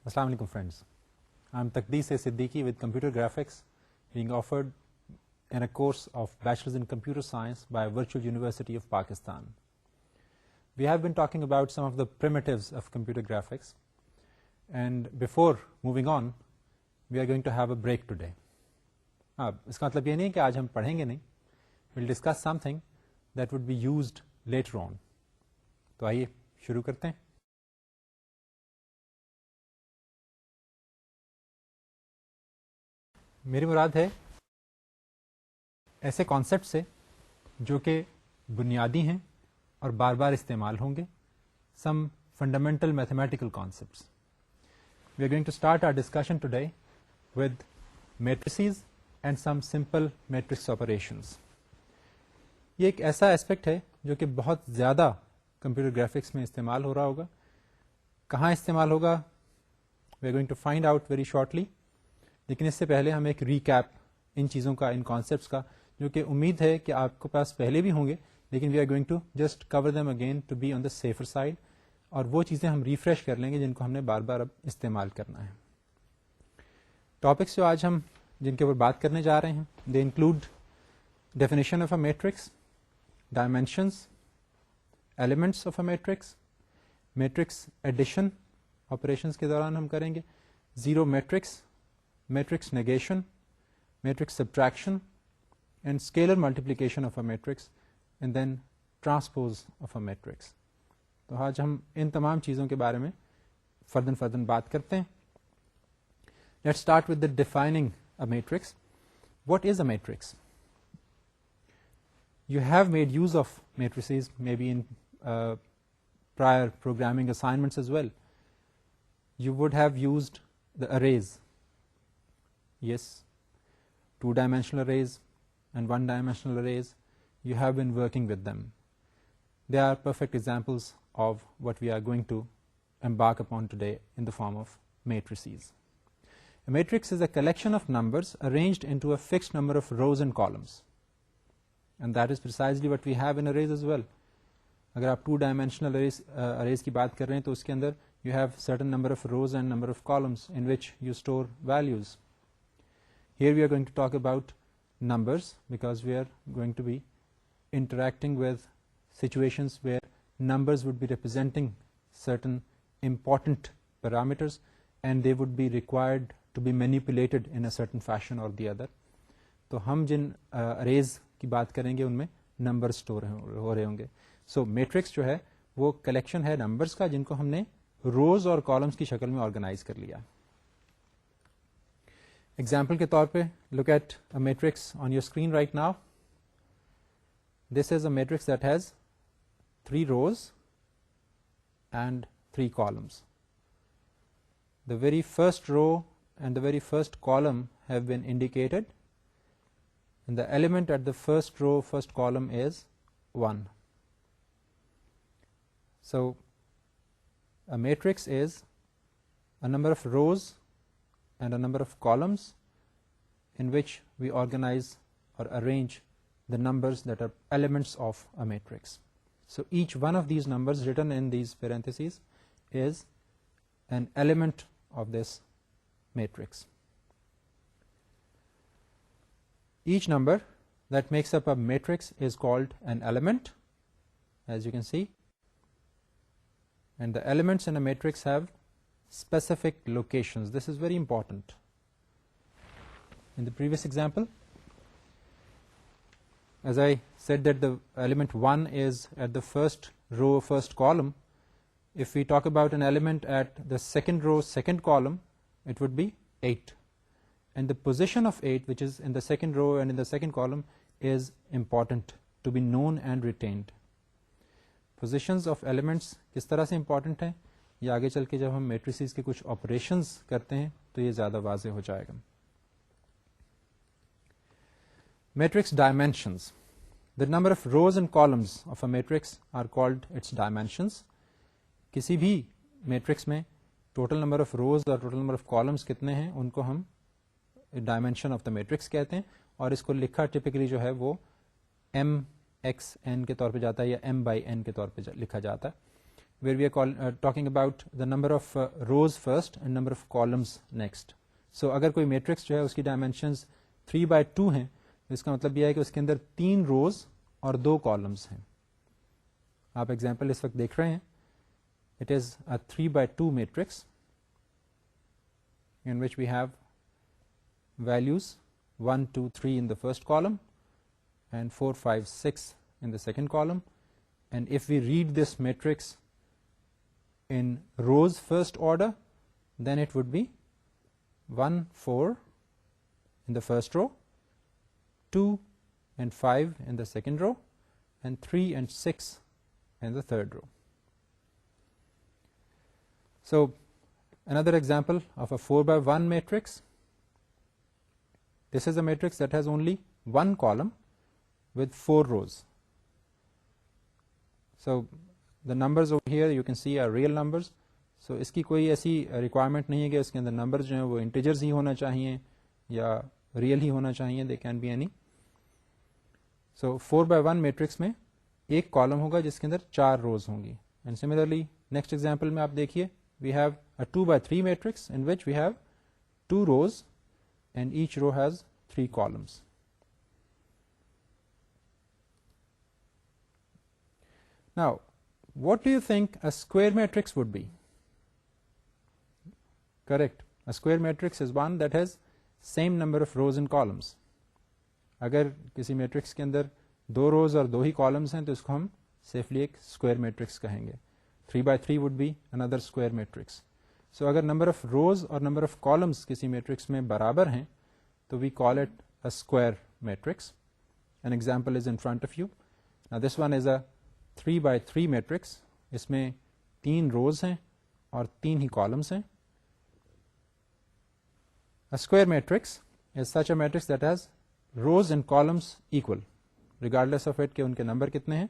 Assalamu alaikum friends. I'm Taqdees Siddiqui with Computer Graphics being offered in a course of Bachelor's in Computer Science by Virtual University of Pakistan. We have been talking about some of the primitives of computer graphics, and before moving on we are going to have a break today. اس کا مطلب یہ نہیں کہ آج ہم پڑھیں گے نہیں. We'll discuss something that would be used later on. تو آئیے شروع کرتے ہیں. میری مراد ہے ایسے کانسیپٹ سے جو کہ بنیادی ہیں اور بار بار استعمال ہوں گے. Some fundamental mathematical concepts. We are going to start our discussion today with matrices and some simple matrix operations. یہ ایک ایسا اسپیکٹ ہے جو کہ بہت زیادہ کمپیوٹر گرافکس میں استعمال ہو رہا ہوگا. کہاں استعمال ہوگا we are going to find out very shortly. لیکن اس سے پہلے ہم ایک ریکیپ ان چیزوں کا, ان کانسیپٹس کا, جو کہ امید ہے کہ آپ کے پاس پہلے بھی ہوں گے, لیکن we are going to just cover them again to be on the safer side, اور وہ چیزیں ہم ریفریش کر لیں گے جن کو ہم نے بار بار اب استعمال کرنا ہے. ٹاپکس جو آج ہم جن کے اوپر بات کرنے جا رہے ہیں they include definition of a matrix, dimensions, elements of a matrix, matrix addition operations کے دوران ہم کریں گے, zero matrix, matrix negation, matrix subtraction, and scalar multiplication of a matrix, and then transpose of a matrix. تو آج ہم ان تمام چیزوں کے بارے میں فردن بات کرتے ہیں. Let's start with the defining a matrix. What is a matrix? You have made use of matrices maybe in prior programming assignments as well. You would have used the arrays. Yes, two-dimensional arrays and one-dimensional arrays. You have been working with them. They are perfect examples of what we are going to embark upon today in the form of matrices. A matrix is a collection of numbers arranged into a fixed number of rows and columns. And that is precisely what we have in arrays as well. اگر آپ 2-dimensional arrays کی بات کر رہے ہیں تو اس کے اندر you have certain number of rows and number of columns in which you store values. Here we are going to talk about numbers because we are going to be interacting with situations where numbers would be representing certain important parameters and they would be required to be manipulated in a certain fashion or the other. تو ہم جن arrays کی بات کریں گے ان میں number store ہو رہے ہوں گے. سو میٹرکس جو ہے وہ کلیکشن ہے نمبرس کا جن کو ہم نے روز اور کالمس کی شکل میں آرگنائز کر لیا. ایگزامپل کے طور پہ look at a matrix on your screen right now. This is a matrix that has 3 rows and 3 columns. The very first row and the very first column have been indicated. And the element at the first row, first column is 1. So a matrix is a number of rows and a number of columns in which we organize or arrange the numbers that are elements of a matrix. So each one of these numbers written in these parentheses is an element of this matrix. Each number that makes up a matrix is called an element, as you can see. And the elements in a matrix have specific locations. This is very important. In the previous example, as I said that the element 1 is at the first row, first column. If we talk about an element at the second row, second column, it would be 8. And the position of 8, which is in the second row and in the second column, is important to be known and retained. Positions of elements کس طرح سے important ہیں یہ آگے چل کے جب ہم میٹریسز کے کچھ آپریشنز کرتے ہیں تو یہ زیادہ واضح ہو جائے گا. Matrix dimensions. The number of rows and columns of a matrix are called its dimensions. کسی بھی میٹرکس میں ٹوٹل نمبر آف روز اور ٹوٹل نمبر آف کالمس کتنے ہیں ان کو ہم ڈائمینشن آف دا میٹرکس کہتے ہیں, اور اس کو لکھا ٹپکلی جو ہے وہ ایم ایکس این کے طور پہ جاتا ہے یا ایم بائی این کے طور پہ لکھا جاتا ہے. where we are talking about the number of rows first and number of columns next. So اگر کوئی میٹرکس جو ہے اس کی ڈائمینشنز 3/2 ہیں، اس کا مطلب یہ ہے کہ اس کے اندر 3 روز اور 2 کالمس ہیں. آپ ایگزامپل اس وقت دیکھ رہے ہیں. It is a 3/2 matrix in which we have values 1, 2, 3 in the first column and 4, 5, 6 in the second column. And if we read this matrix in rows first order, then it would be 1, 4 in the first row, 2 and 5 in the second row, and 3 and 6 in the third row. So another example of a 4/1 matrix. This is a matrix that has only one column with 4 rows. So the numbers over here you can see are real numbers. So اس کی کوئی ایسی requirement نہیں ہے کہ اس کے اندر numbers جو ہیں وہ انٹیجرز ہی ہونا چاہیے یا ریئل ہی ہونا چاہیے. They can be any. So 4/1 matrix میں ایک کالم ہوگا جس کے اندر 4 روز ہوں گی. اینڈ سملرلی نیکسٹ ایگزامپل میں آپ دیکھیے, we have a 2/3 matrix in which we have 2 rows and each row has 3 columns. Now, what do you think a square matrix would be? Correct. A square matrix is one that has same number of rows and columns. اگر کسی matrix کے اندر 2 روز اور 2 ہی columns ہیں تو اس کو ہم safely ایک square matrix کہیں گے. 3/3 would be another square matrix. So اگر number of rows اور number of columns کسی میٹرکس میں برابر ہیں تو we call it a square matrix. An example is in front of you. Now this one is a 3/3 matrix. اس میں 3 rows ہیں اور 3 ہی columns ہیں. A square matrix is such a matrix that has rows and columns equal regardless of it کہ ان کے number کتنے ہیں,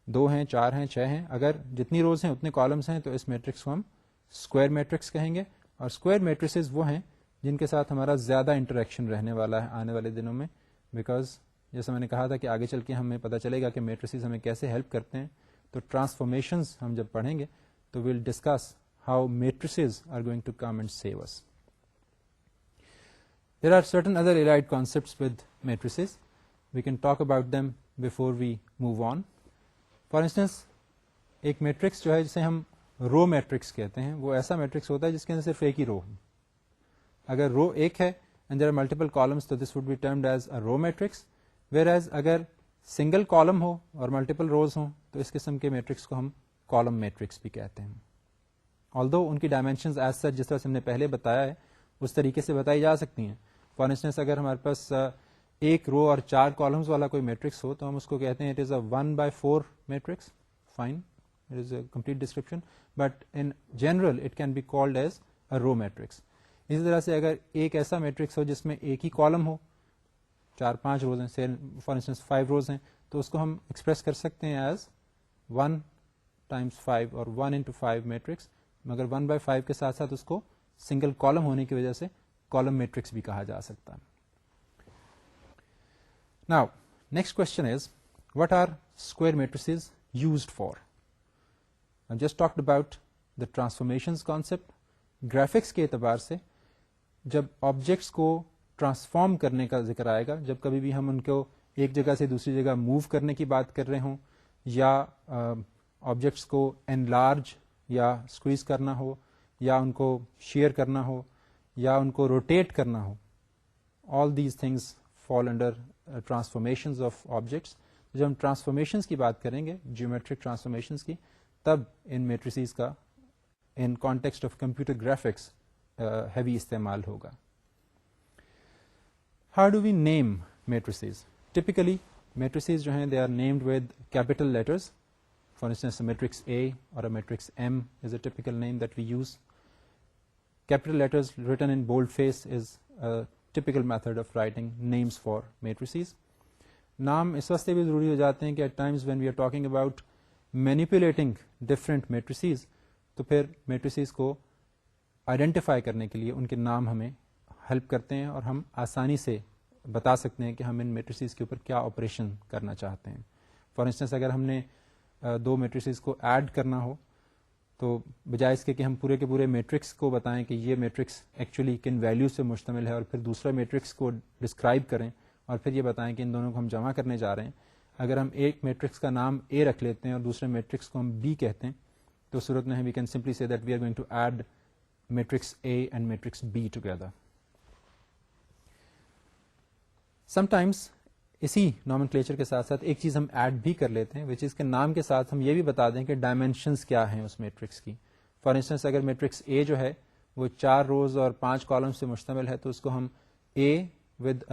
2 ہیں, 4 ہیں, 6 ہیں. اگر جتنی روز ہیں اتنے کالمس ہیں تو اس میٹرکس کو ہم اسکوائر میٹرکس کہیں گے. اور اسکوائر میٹریسز وہ ہیں جن کے ساتھ ہمارا زیادہ انٹریکشن رہنے والا ہے آنے والے دنوں میں, بیکاز جیسا میں نے کہا تھا کہ آگے چل کے ہمیں پتہ چلے گا کہ میٹریسز ہمیں کیسے ہیلپ کرتے ہیں. تو ٹرانسفارمیشنز ہم جب پڑھیں گے تو we'll discuss how matrices are going to come and save us. There are certain other allied concepts with matrices. We can talk about them before we move on. For instance, ایک matrix جو ہے جسے ہم row matrix کہتے ہیں, وہ ایسا matrix ہوتا ہے جس کے اندر صرف ایک ہی رو. اگر رو ایک ہے and there are multiple columns تو this would be termed as a row matrix. Whereas اگر سنگل کالم ہو اور ملٹیپل روز ہوں تو اس قسم کے میٹرکس کو ہم کالم میٹرکس بھی کہتے ہیں. although ان کی ڈائمینشنز ایز سچ جس طرح سے ہم نے پہلے بتایا ہے اس طریقے سے بتائی جا سکتی ہیں. فار انسٹنس اگر ہمارے پاس ایک رو اور 4 کالمز والا کوئی میٹرکس ہو تو ہم اس کو کہتے ہیں it is a 1/4 matrix. Fine, it is a complete description, but in general it can be called as a row matrix. اسی طرح سے اگر ایک ایسا میٹرکس ہو جس میں ایک ہی کالم ہو, 4-5 روز ہیں, فار انسٹنس 5 روز ہیں, تو اس کو ہم ایکسپریس کر سکتے ہیں ایز 1 × 5 اور 1 × 5 میٹرکس. مگر 1/5 کے ساتھ ساتھ اس کو سنگل کالم ہونے کی وجہ سے کالم میٹرکس بھی کہا جا سکتا ہے. Now, next question is, what are square matrices used for? I just talked about the transformations concept. Graphics کے اعتبار سے جب آبجیکٹس کو ٹرانسفارم کرنے کا ذکر آئے گا, جب کبھی بھی ہم ان کو ایک جگہ سے دوسری جگہ موو کرنے کی بات کر رہے ہوں, یا آبجیکٹس کو انلارج یا اسکویز کرنا ہو, یا ان کو شیئر کرنا ہو, یا ان کو روٹیٹ کرنا ہو, all these things fall under transformations of objects. جب ہم ٹرانسفارمیشنز کی بات کریں گے, جیومیٹرک ٹرانسفارمیشنز کی, تب ان میٹریسز کا in context of computer graphics heavy استعمال ہوگا. How do we name matrices? Typically, matrices جو ہیں they are named with capital letters. For instance, a matrix A or a matrix M is a typical name that we use. Capital letters written in boldface is a typical method of writing names for matrices. نام اس واسطے بھی ضروری ہو جاتے ہیں کہ at times when we are talking about manipulating different matrices, تو پھر matrices کو آئیڈینٹیفائی کرنے کے لیے ان کے نام ہمیں ہیلپ کرتے ہیں اور ہم آسانی سے بتا سکتے ہیں کہ ہم ان میٹریسز کے اوپر کیا آپریشن کرنا چاہتے ہیں. فار انسٹنس اگر ہم نے 2 میٹریسز کو ایڈ کرنا ہو تو بجائے اس کے کہ ہم پورے کے پورے میٹرکس کو بتائیں کہ یہ میٹرکس ایکچولی کن ویلیو سے مشتمل ہے اور پھر دوسرا میٹرکس کو ڈسکرائب کریں اور پھر یہ بتائیں کہ ان دونوں کو ہم جمع کرنے جا رہے ہیں، اگر ہم ایک میٹرکس کا نام اے رکھ لیتے ہیں اور دوسرے میٹرکس کو ہم بی کہتے ہیں تو صورت میں we can simply say that we are going to add matrix A and matrix B together. Sometimes اسی نومنکلیچر کے ساتھ ساتھ ایک چیز ہم ایڈ بھی کر لیتے ہیں وچ از کے نام کے ساتھ ہم یہ بھی بتا دیں کہ ڈائمینشنس کیا ہیں اس میٹرکس کی. فار انسٹنس اگر میٹرکس اے جو ہے وہ 4 روز اور 5 کالمس سے مشتمل ہے تو اس کو ہم اے ود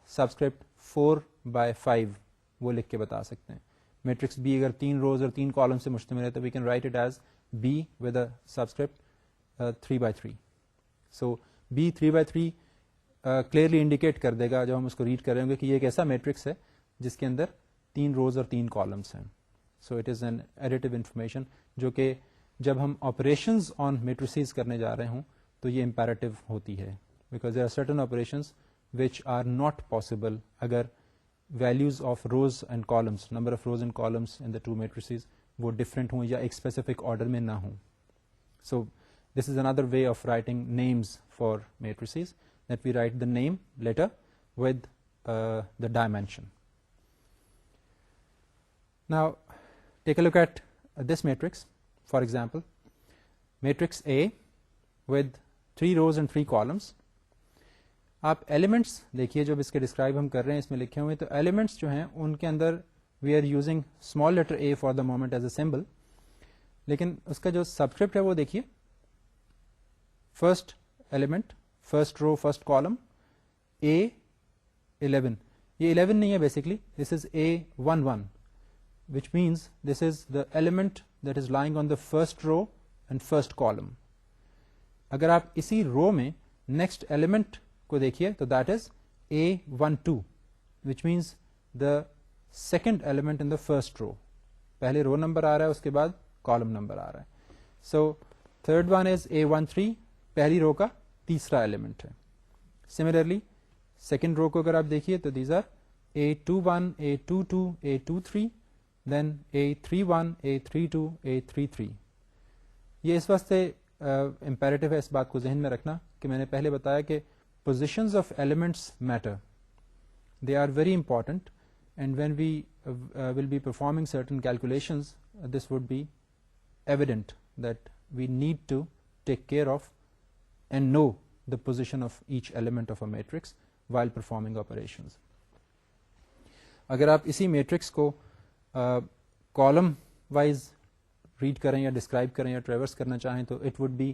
سبسکرپٹ 4/5 وہ لکھ کے بتا سکتے ہیں. میٹرکس بی اگر 3 روز اور 3 کالم سے مشتمل ہے تو we can write it as B with a subscript 3/3. So B 3/3 clearly indicate کر دے گا جب ہم اس کو ریڈ کریں گے کہ یہ ایک ایسا میٹرکس ہے جس کے اندر 3 روز اور 3 کالمس ہیں. So it is an additive information جو کہ جب ہم آپریشنز آن میٹریسز کرنے جا رہے ہوں تو یہ امپیریٹو ہوتی ہے because there are certain operations which are not possible اگر values of rows and columns number of rows and columns in the two matrices وہ ڈفرینٹ ہوں یا ایک اسپیسیفک آرڈر میں نہ ہوں. So this is another way of writing names for matrices that we write the name letter with the dimension. Now take a look at this matrix. For example, matrix A with 3 rows and 3 columns. آپ elements دیکھیے جو اس کے describe ہم کر رہے ہیں اس میں لکھے ہوئے تو ایلیمنٹس جو ہیں ان کے اندر we are using small letter A for the moment as a symbol, لیکن اس کا جو سبسکرپٹ ہے وہ دیکھیے first element first row first column A11. یہ 11 نہیں ہے basically this is A11 which means this is the element that is lying on the first row and first column. اگر آپ اسی رو میں نیکسٹ ایلیمنٹ کو دیکھیے تو that is A12 which means the second element in the first row. پہلے row number آ رہا ہے اس کے بعد کالم نمبر آ رہا ہے. So third one is A13 پہلی رو کا تیسرا ایلیمنٹ ہے. سملرلی سیکنڈ رو کو اگر آپ دیکھیے تو these are A21 A22 A23 then A31 A32 A33. یہ اس واسطے امپیریٹو ہے اس بات کو ذہن میں رکھنا کہ میں نے پہلے بتایا کہ positions of elements matter, they are very important and when we will be performing certain calculations this would be evident that we need to take care of and know the position of each element of a matrix while performing operations. اگر آپ اسی matrix کو column wise red کریں یا describe کریں یا traverse کرنا چاہیں تو it would be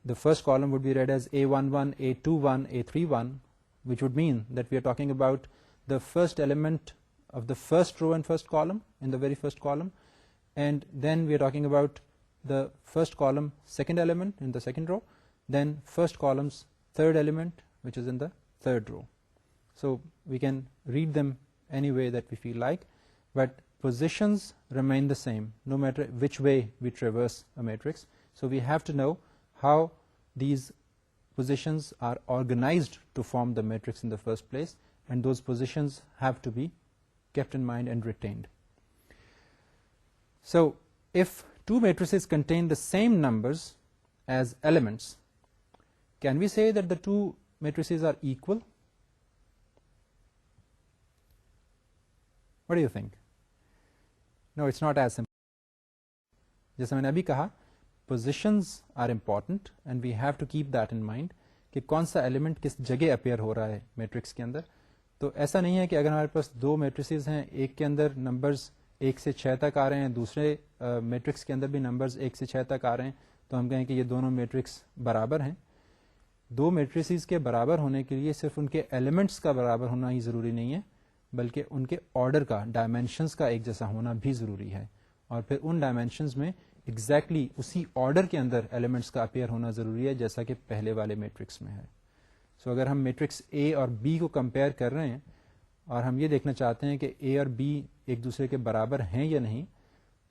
the first column would be read as A11 A21 A31 which would mean that we are talking about the first element of the first row and first column in the very first column, and then we are talking about the first column second element in the second row, then first column's third element which is in the third row. So we can read them any way that we feel like, but positions remain the same no matter which way we traverse a matrix. So we have to know how these positions are organized to form the matrix in the first place, and those positions have to be kept in mind and retained. So if two matrices contain the same numbers as elements, can we say that the two matrices are equal? What do you think? No, it's not as simple. جیسے میں نے ابھی کہا positions are important and we have to keep that in mind کہ کون سا element کس جگہ اپیئر ہو رہا ہے میٹرکس کے اندر. تو ایسا نہیں ہے کہ اگر ہمارے پاس 2 میٹریسز ہیں، ایک کے اندر نمبرز 1 سے 6 تک آ رہے ہیں، دوسرے میٹرکس کے اندر بھی نمبرز 1 سے 6 تک آ رہے ہیں، تو ہم کہیں کہ یہ دونوں میٹرکس برابر ہیں. 2 میٹریسز کے برابر ہونے کے لیے صرف ان کے ایلیمنٹس کا برابر ہونا ہی ضروری نہیں ہے بلکہ ان کے آرڈر کا ڈائمینشنس کا ایک جیسا ہونا بھی ضروری ہے، اور پھر ان ڈائمینشنز میں ایگزیکٹلی اسی آرڈر کے اندر ایلیمنٹس کا اپیئر ہونا ضروری ہے جیسا کہ پہلے والے میٹرکس میں ہے. سو اگر ہم میٹرکس اے اور بی کو کمپیئر کر رہے ہیں اور ہم یہ دیکھنا چاہتے ہیں کہ اے اور بی ایک دوسرے کے برابر ہیں یا نہیں،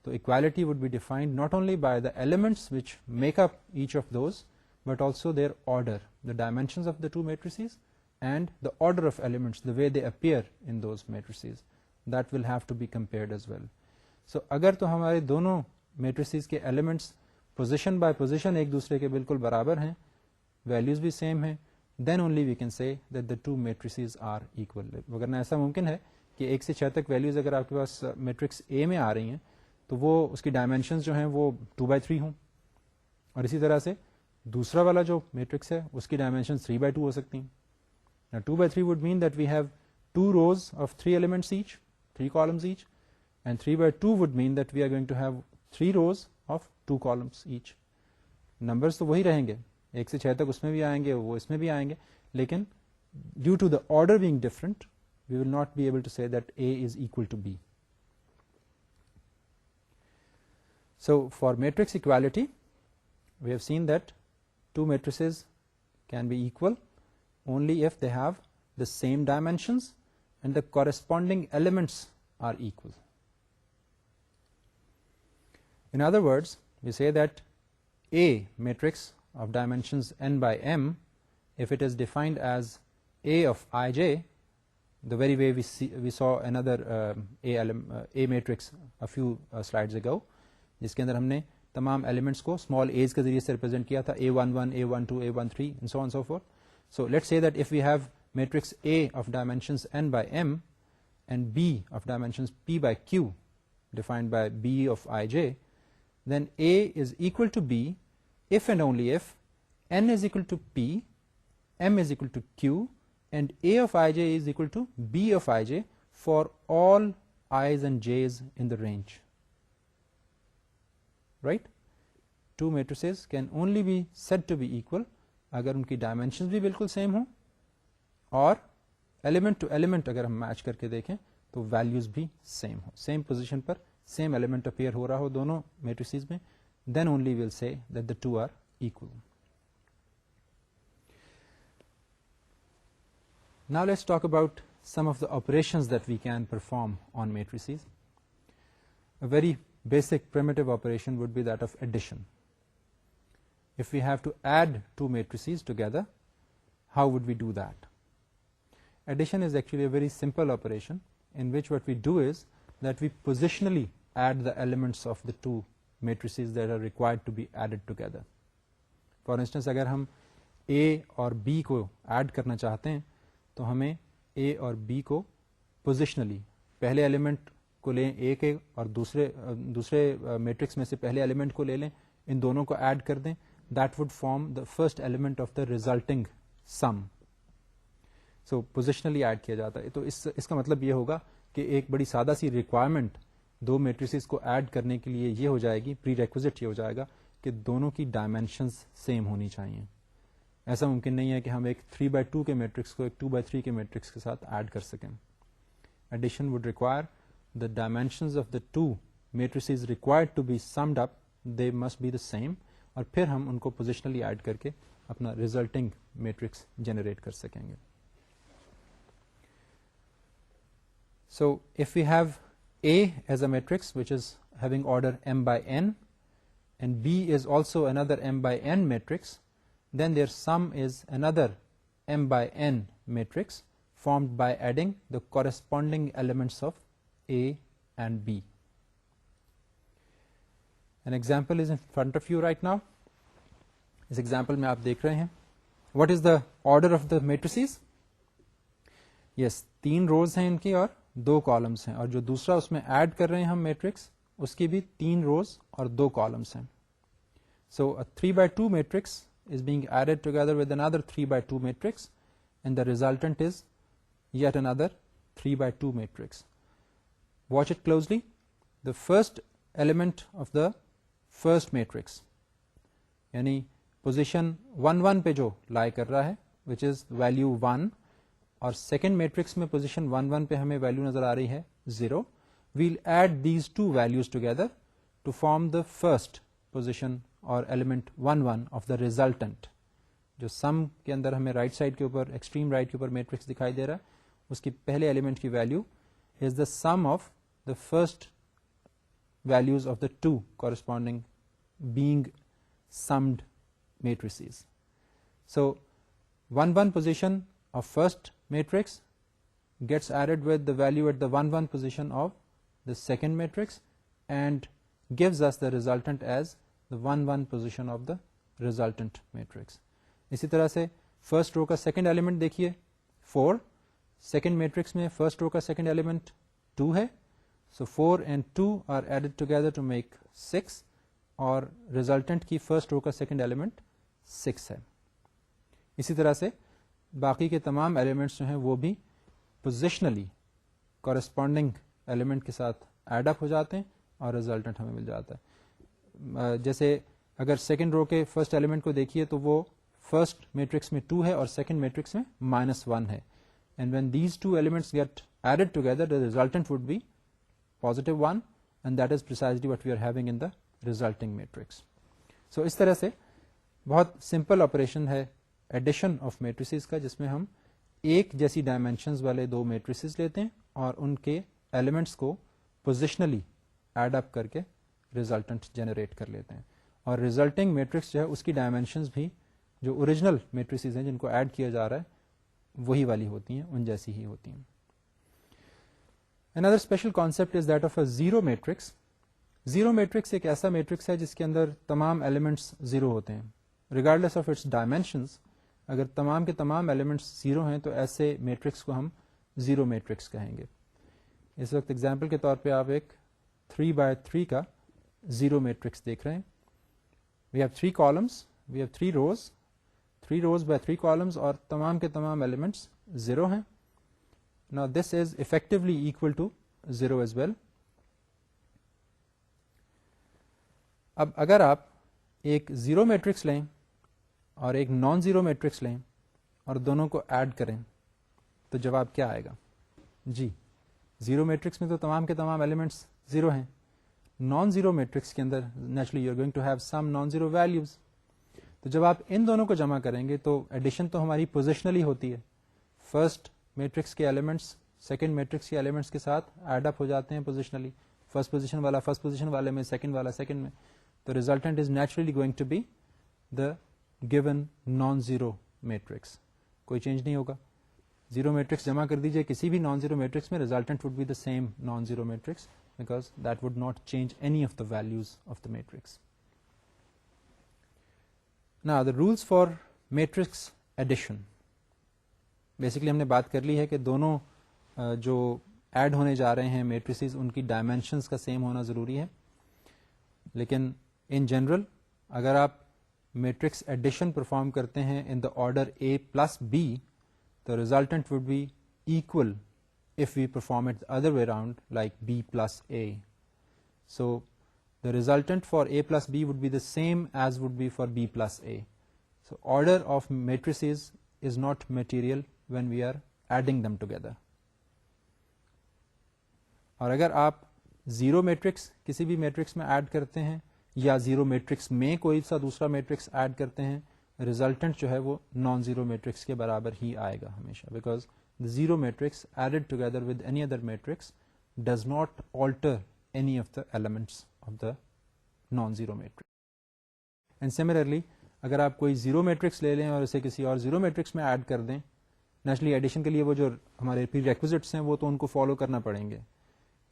تو equality would be defined not only by the elements which make up each of those but also their order, the dimensions of the two matrices and the order of elements, the way they appear in those matrices, that will have to be compared as well. So اگر تو ہمارے دونوں matrices کے elements position by position ایک دوسرے کے بالکل برابر ہیں, ویلیوز بھی سیم ہیں, then only we can say that the two matrices are equal. وگرنہ ایسا ممکن ہے کہ 1 سے 6 تک ویلیوز اگر آپ کے پاس میٹرکس اے میں آ رہی ہیں تو وہ اس کی ڈائمینشنز جو ہیں وہ 2/3 ہوں, اور اسی طرح سے دوسرا والا جو میٹرکس ہے اس کی ڈائمینشن 3/2 ہو سکتی ہیں. Now 2/3 would mean that we have 2 rows of 3 elements each, 3 columns each, and 3/2 would mean that we are going to have 3 rows of 2 columns each. Numbers تو وہی رہیں گے, 1 سے 6 تک اس میں بھی آئیں گے, وہ اس میں بھی آئیں گے, لیکن due to the order being different, we will not be able to say that A is equal to B. So for matrix equality, we have seen that two matrices can be equal only if they have the same dimensions and the corresponding elements are equal. In other words, we say that A matrix of dimensions n by m, if it is defined as A of ij, the very way we saw another A matrix a few slides ago, جس کے اندر ہم نے تمام elements کو small as کے ذریعے سے represent کیا تھا, A11, A12, A13 and so on and so forth. So let's say that if we have matrix A of dimensions n by m and B of dimensions p by q defined by B of ij, then A is equal to B if and only if n is equal to p, m is equal to q, and A of ij is equal to B of ij for all i's and j's in the range. Right? Two matrices can only be said to be equal اگر ان کی dimensions بھی بالکل same ہوں اور element to element اگر ہم match کر کے دیکھیں تو ویلیوز بھی سیم ہوں, سیم پوزیشن پر سیم ایلیمنٹ اپیئر ہو رہا ہو دونوں میٹریسز میں, then only we'll say that the two are equal. Now let's talk about some of the operations that we can perform on matrices. A very basic primitive operation would be that of addition. If we have to add two matrices together, how would we do that? Addition is actually a very simple operation in which what we do is that we positionally add the elements of the two matrices that are required to be added together. For instance, اگر ہم A اور B کو add کرنا چاہتے ہیں تو ہمیں A اور B کو پوزیشنلی پہلے ایلیمنٹ کو لیں A کے اور دوسرے میٹرکس میں سے پہلے ایلیمنٹ کو لے لیں, ان دونوں کو ایڈ کر دیں. That would form the first element of the resulting sum. So positionally add کیا جاتا ہے. تو اس کا مطلب یہ ہوگا کہ ایک بڑی سادہ سی ریکوائرمنٹ دو میٹریسز کو ایڈ کرنے کے لیے یہ ہو جائے گی, پری ریکوزٹ یہ ہو جائے گا کہ دونوں کی ڈائمینشنز سیم ہونی چاہیے. ایسا ممکن نہیں ہے کہ ہم ایک 3/2 کے میٹرکس کو ایک 2/3 کے میٹرکس کے ساتھ ایڈ کر سکیں. Addition would require the dimensions of the two matrices required to be summed up, they must be the same, اور پھر ہم ان کو پوزیشنلی ایڈ کر کے اپنا ریزلٹنگ میٹرکس جنریٹ کر سکیں گے. So if we have A as a matrix which is having order m by n and B is also another m by n matrix, then their sum is another m by n matrix formed by adding the corresponding elements of A and B. An example is in front of you right now. اس example میں آپ دیکھ رہے ہیں what is the order of the matrices. Yes 3 rows ہیں ان کی اور 2 کالمس ہیں, اور جو دوسرا اس میں ایڈ کر رہے ہیں ہم میٹرکس اس کی بھی 3 روز اور 2 کالمس ہیں. سو 3/2 matrix is being added together with another 3/2 matrix and the resultant is yet another 3/2 matrix. Watch it closely. The first element of the first matrix یعنی پوزیشن 1 پہ جو لائی کر رہا ہے which is value 1, اور سیکنڈ میٹرکس میں position 1 پہ ہمیں ویلو نظر آ رہی ہے 0. We'll add these two values together to form the first position or element 1 of the resultant. جو سم کے اندر ہمیں رائٹ سائڈ کے اوپر ایکسٹریم رائٹ کے اوپر میٹرکس دکھائی دے رہا ہے, اس کی پہلے ایلیمنٹ کی value is the some of the first values of the 2 corresponding being summed matrices. So 1 position of first matrix gets added with the value at the 1 position of the second matrix and gives us the resultant as the 1 1 position of the resultant matrix. اسی طرح سے first row کا second element دیکھیے 4, second matrix میں first row کا second element 2 ہے, so 4 and 2 are added together to make 6, اور resultant کی فرسٹ رو کا سیکنڈ ایلیمنٹ 6 ہے. اسی طرح سے باقی کے تمام ایلیمنٹس جو ہیں وہ بھی پوزیشنلی کورسپونڈنگ ایلیمنٹ کے ساتھ ایڈ اپ ہو جاتے ہیں اور ریزلٹنٹ ہمیں مل جاتا ہے. جیسے اگر سیکنڈ رو کے فرسٹ ایلیمنٹ کو دیکھیے تو وہ فرسٹ میٹرکس میں 2 ہے اور سیکنڈ میٹرکس میں -1 ہے, and when these two elements get added together the resultant would be +1, and that is precisely what we are having in the resulting matrix. So اس طرح سے بہت سمپل آپریشن ہے edition of matrices کا, جس میں ہم ایک جیسی ڈائمینشنز والے دو میٹریسز لیتے ہیں اور ان کے ایلیمنٹس کو پوزیشنلی ایڈ اپ کر کے ریزلٹنٹ جنریٹ کر لیتے ہیں, اور ریزلٹنگ میٹرکس جو ہے اس کی ڈائمینشنز بھی جو اوریجنل میٹریسز ہیں جن کو ایڈ کیا جا رہا ہے وہی والی ہوتی ہیں, ان جیسی ہی ہوتی ہیں. Another special concept is that of a zero matrix. Zero matrix ایک ایسا میٹرکس ہے جس کے اندر تمام ایلیمنٹس زیرو ہوتے ہیں regardless of its dimensions. اگر تمام کے تمام ایلیمنٹس زیرو ہیں تو ایسے میٹرکس کو ہم زیرو میٹرکس کہیں گے. اس وقت ایگزامپل کے طور پہ آپ ایک 3x3 کا زیرو میٹرکس دیکھ رہے ہیں. We have 3 columns, we have 3 rows, 3 rows by 3 columns, اور تمام کے تمام ایلیمنٹس زیرو ہیں. Now this is effectively equal to 0 as well. اب اگر آپ ایک زیرو میٹرکس لیں اور ایک نان زیرو میٹرکس لیں اور دونوں کو ایڈ کریں تو جواب کیا آئے گا؟ جی, زیرو میٹرکس میں تو تمام کے تمام ایلیمنٹس زیرو ہیں. نان زیرو میٹرکس کے اندر naturally you are going to have some non zero values. تو جب آپ ان دونوں کو جمع کریں گے تو ایڈیشن تو ہماری پوزیشنلی ہوتی ہے. فرسٹ میٹرکس کے ایلیمنٹس سیکنڈ میٹرکس کے ایلیمنٹس کے ساتھ ایڈ اپ ہو جاتے ہیں پوزیشنلی, فرسٹ پوزیشن والا فرسٹ پوزیشن والے میں, سیکنڈ والا سیکنڈ میں, تو resultant is naturally going to be the given non zero matrix. کوئی چینج نہیں ہوگا. زیرو میٹرکس جمع کر دیجیے کسی بھی نان زیرو میٹرکس میں, resultant would be the same non zero matrix because that would not change any of the values of the matrix. Now the rules for matrix addition. Basically ہم نے بات کر لی ہے کہ دونوں جو ایڈ ہونے جا رہے ہیں میٹریسز ان کی ڈائمینشنس کا سیم ہونا ضروری ہے, لیکن ان جنرل اگر آپ میٹرکس ایڈیشن پرفارم کرتے ہیں in the order A plus B تو resultant would be equal if we perform it other way around like B plus A. So the resultant for A plus B would be the same as would be for B plus A. So order of matrices is not material when we are adding them together. اور اگر آپ zero matrix کسی بھی matrix میں add کرتے ہیں یا zero matrix میں کوئی سا دوسرا میٹرکس ایڈ کرتے ہیں, ریزلٹنٹ جو ہے وہ نان زیرو میٹرکس کے برابر ہی آئے گا ہمیشہ, because the zero matrix added together with any other matrix does not alter any of the elements of the non-zero matrix. And similarly, اگر آپ کوئی زیرو میٹرکس لے لیں اور اسے کسی اور زیرو میٹرکس میں ایڈ کر دیں, نیچرلی ایڈیشن کے لیے وہ جو ہمارے پری ریکوزٹس ہیں وہ تو ان کو فالو کرنا پڑیں گے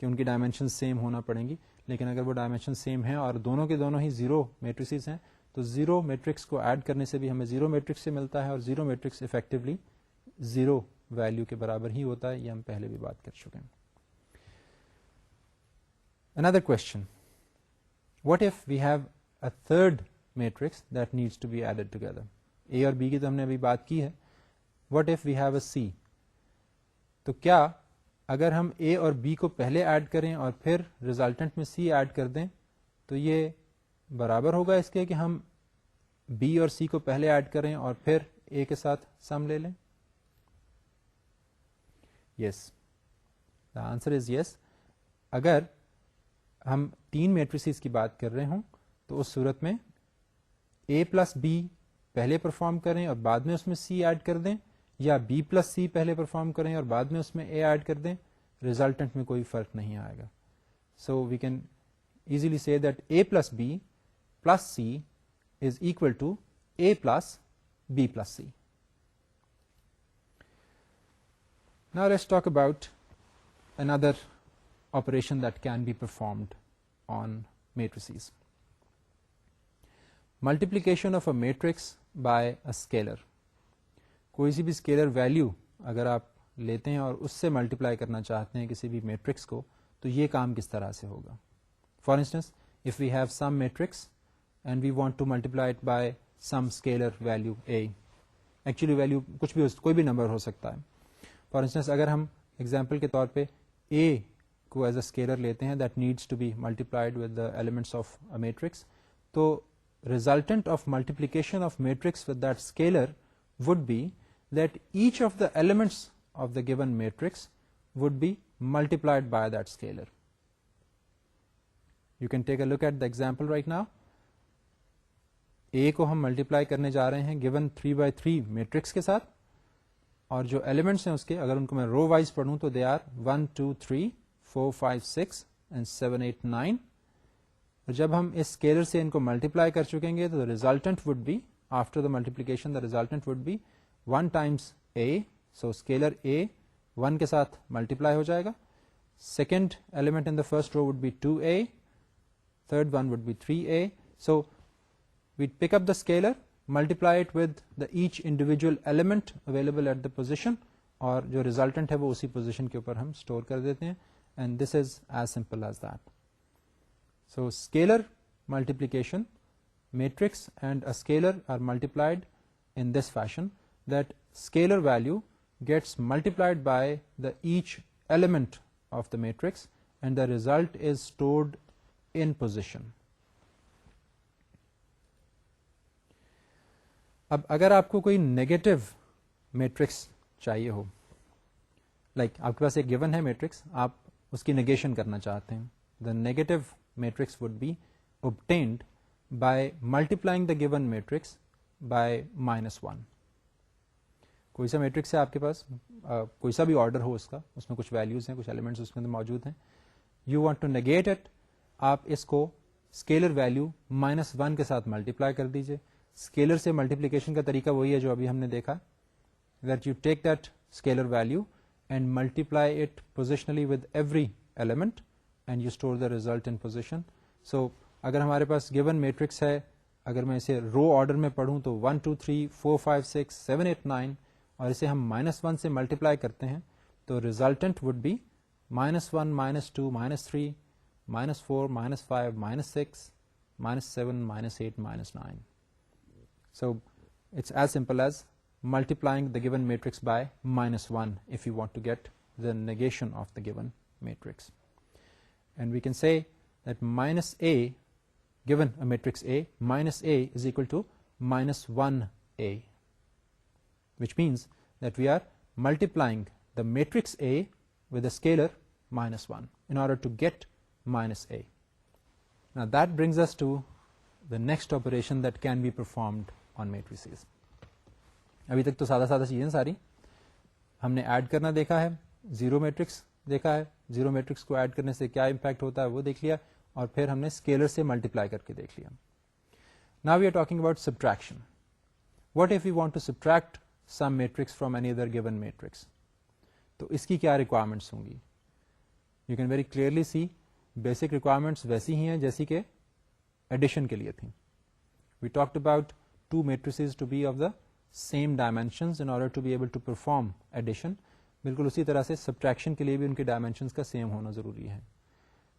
کہ ان کی ڈائمینشن سیم ہونا پڑیں گی, لیکن اگر وہ ڈائمینشن سیم ہیں اور دونوں کے دونوں ہی زیرو میٹریسز ہیں تو زیرو میٹرکس کو ایڈ کرنے سے بھی ہمیں زیرو میٹرکس سے ملتا ہے, اور zero matrix effectively zero value کے برابر ہی ہوتا ہے. یہ ہم پہلے بھی بات کر چکے ہیں. Another question. What if we have a third matrix that needs to be added together? A اور B کی تو ہم نے ابھی بات کی ہے. What if we have a C? تو کیا اگر ہم A اور B کو پہلے ایڈ کریں اور پھر ریزلٹنٹ میں C ایڈ کر دیں تو یہ برابر ہوگا اس کے کہ ہم B اور C کو پہلے ایڈ کریں اور پھر A کے ساتھ سم لے لیں؟ Yes. The answer is yes. اگر ہم 3 میٹریسز کی بات کر رہے ہوں تو اس صورت میں A پلس B پہلے پرفارم کریں اور بعد میں اس میں C ایڈ کر دیں, یا B پلس C پہلے پرفارم کریں اور بعد میں اس میں A ایڈ کر دیں, ریزلٹنٹ میں کوئی فرق نہیں آئے گا. So we can easily say that A plus B plus C is equal to A plus B plus C. Now let's talk about another operation that can be performed on matrices. Multiplication of a matrix by a scalar. کوئی سی بھی scalar value اگر آپ لیتے ہیں اور اس سے multiply کرنا چاہتے ہیں کسی بھی میٹرکس کو, تو یہ کام کس طرح سے ہوگا. For instance, if we have some matrix and we want to multiply it by some scalar value a. Actually value کچھ بھی کوئی بھی نمبر ہو سکتا ہے. فار انسٹنس, اگر ہم ایگزامپل کے طور پہ اے کو ایز اے اسکیلر لیتے ہیں that needs to be multiplied with the elements of a matrix, تو resultant of multiplication of matrix with that scalar would be that each of the elements of the given matrix would be multiplied by that scalar. You can take a look at the example right now. A کو ہم multiply کرنے جا رہے ہیں given 3x3 matrix کے ساتھ, اور جو ایلیمنٹس ہیں اس کے اگر ان کو میں رو وائز پڑھوں تو دے آر 1 2 3 4 5 6 and 7 8 9. جب ہم اس اسکیلر سے ان کو ملٹیپلائی کر چکیں گے تو resultant would be, after the multiplication the resultant would be 1 times A. So scalar A 1 کے ساتھ ملٹیپلائی ہو جائے گا. Second element in the first row would be 2a, third one would be 3a. So we pick up the scalar, multiply it with the each individual element available at the position, اور جو resultant ہے وہ اسی position کے اوپر ہم store کر دیتے ہیں. And this is as simple as that. So scalar multiplication, matrix and a scalar are multiplied in this fashion that scalar value gets multiplied by the each element of the matrix and the result is stored in position. اب اگر آپ کو کوئی negative matrix چاہیے ہو, like آپ کے پاس ایک given ہے میٹرکس, آپ اس کی نیگیشن کرنا چاہتے ہیں, the negative matrix would be obtained by multiplying the given matrix by -1. کوئی سا میٹرکس ہے آپ کے پاس, کوئی سا بھی آرڈر ہو اس کا, اس میں کچھ ویلیوز ہیں, کچھ ایلیمنٹس اس کے اندر موجود ہیں. You want to negate it, آپ اس کو اسکیلر ویلیو -1 کے ساتھ ملٹیپلائی کر دیجیے. اسکیلر سے ملٹیپلیکیشن کا طریقہ وہی ہے جو ابھی ہم نے دیکھا, that you take that scalar value and multiply it positionally with every element and you store the result in position. So اگر ہمارے پاس given میٹرکس ہے, اگر میں اسے رو آرڈر میں پڑھوں تو 1 2 3 4 5 6 7 8 9, اور اسے ہم -1 سے ملٹیپلائی کرتے ہیں تو resultant would be -1 -2 -3 -4 -5 -6 -7 -8 -9. So it's as simple as multiplying the given matrix by -1 if you want to get the negation of the given matrix. And we can say that minus a, given a matrix A, minus a is equal to -1a, which means that we are multiplying the matrix A with a scalar -1 in order to get minus a. Now that brings us to the next operation that can be performed on matrices. ابھی تک تو سادہ سادہ چیزیں ساری ہم نے add کرنا دیکھا ہے, زیرو میٹرکس دیکھا ہے, زیرو میٹرکس کو ایڈ کرنے سے کیا امپیکٹ ہوتا ہے وہ دیکھ لیا, اور پھر ہم نے اسکیلر سے ملٹیپلائی کر کے دیکھ لیا. Now we are talking about subtraction. What if you want to subtract some matrix from any other given matrix, تو اس کی کیا ریکوائرمنٹس ہوں گی. You can very clearly see basic requirements ویسی ہی ہیں جیسی کہ ایڈیشن کے لیے تھیں. We talked about two matrices to be of the same dimensions in order to be able to perform addition. بالکل اسی طرح سے سبٹریکشن کے لیے بھی ان کے ڈائمینشنس کا سیم ہونا ضروری ہے.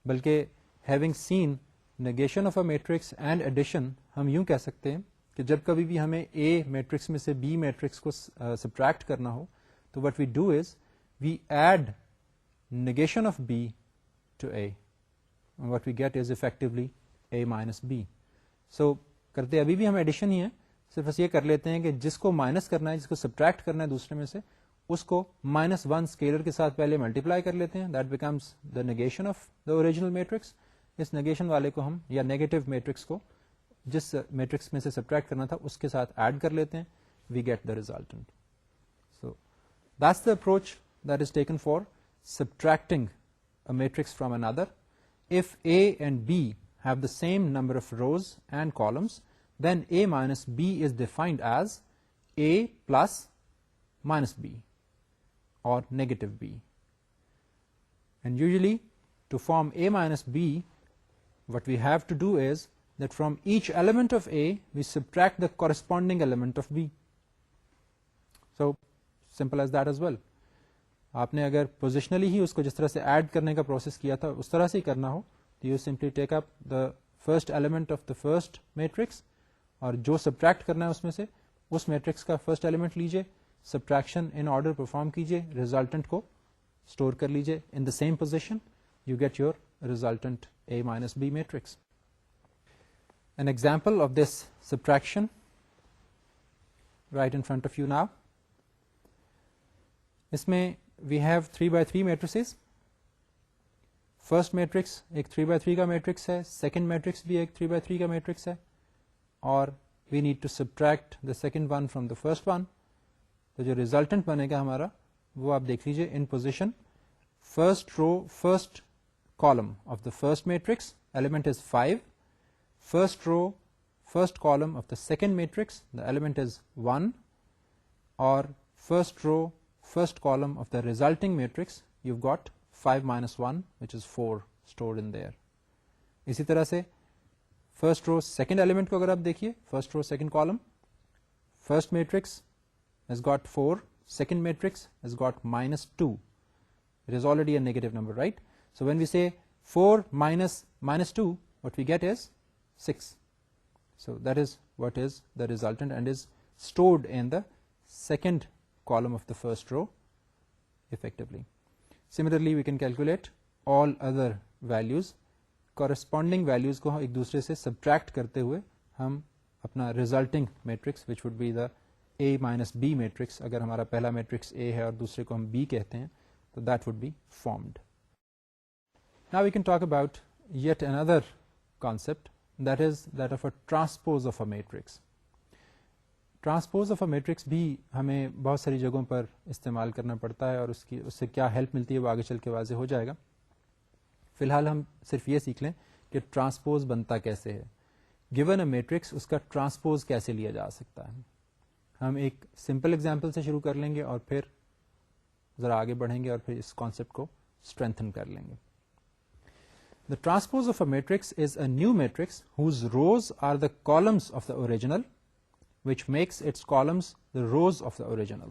بلکہ having seen negation of a matrix and addition, ہم یوں کہہ سکتے ہیں کہ جب کبھی بھی ہمیں اے میٹرکس میں سے بی میٹرکس کو سبٹریکٹ کرنا ہو تو what we do is we add negation of B to A, what we get is effectively A minus B. So کرتے ابھی بھی ہم ایڈیشن ہی ہیں, صرف بس یہ کر لیتے ہیں کہ جس کو مائنس کرنا ہے, جس کو سبٹریکٹ کرنا ہے دوسرے میں سے, اس کو -1 اسکیلر کے ساتھ پہلے ملٹیپلائی کر لیتے ہیں. That becomes the negation of the original matrix. اس نیگیشن والے کو ہم, یا نیگیٹو میٹرکس کو جس میٹرکس میں سے سبٹریکٹ کرنا تھا اس کے ساتھ ایڈ کر لیتے ہیں, we get the resultant. So that's the approach that is taken for subtracting a matrix from another. If A and B have the same number of rows and columns, then A minus B is defined as A plus minus B or negative B. And usually to form A minus B, what we have to do is that from each element of A we subtract the corresponding element of B. So simple as that as well. آپ نے اگر positionally ہی اس کو جس طرح سے add کرنے کا process کیا تھا اس طرح سے ہی کرنا ہو تو you simply take up the first element of the first matrix, اور جو سبٹریکٹ کرنا ہے اس میں سے اس میٹرکس کا فرسٹ ایلیمنٹ لیجیے, سبٹریکشن ان آرڈر پرفارم کیجیے, ریزلٹنٹ کو اسٹور کر لیجیے in the same position, you get your resultant A minus B matrix. An example of this subtraction right in front of you now. اس میں we have 3 by 3 matrices. First matrix ایک 3 by 3 کا matrix ہے, second matrix بھی ایک 3 by 3 کا matrix ہے, اور we need to subtract the second one from the first one. تو جو ریزلٹنٹ بنے گا ہمارا وہ آپ دیکھ لیجیے in position first row first column of the first matrix element is 5, first row first column of the second matrix the element is 1, اور first row first column of the resulting matrix you've got 5 minus 1 which is 4 stored in there. اسی طرح سے first row second element کو اگر آپ دیکھیے, first row second column, first matrix has got 4, second matrix has got minus 2. It is already a negative number, right? So when we say 4 minus 2, what we get is 6. So that is what is the resultant and is stored in the second column of the first row effectively. Similarly we can calculate all other values. Corresponding values کو ایک دوسرے سے subtract کرتے ہوئے ہم اپنا resulting matrix which would be the A minus B matrix, اگر ہمارا پہلا matrix A ہے اور دوسرے کو ہم B کہتے ہیں تو that would be formed. Now we can talk about yet another concept, that is that of a transpose of a matrix. Transpose of a matrix بھی ہمیں بہت ساری جگہوں پر استعمال کرنا پڑتا ہے, اور اس سے کیا ہیلپ ملتی ہے وہ آگے چل کے واضح ہو جائے گا. فی الحال ہم صرف یہ سیکھ لیں کہ ٹرانسپوز بنتا کیسے ہے. گیون اے میٹرکس اس کا ٹرانسپوز کیسے لیا جا سکتا ہے. ہم ایک سمپل ایگزامپل سے شروع کر لیں گے اور پھر ذرا آگے بڑھیں گے اور پھر اس کانسیپٹ کو اسٹرینتھن کر لیں گے. The transpose of a matrix is a new matrix whose rows are the columns of the original which makes its columns the rows of the original.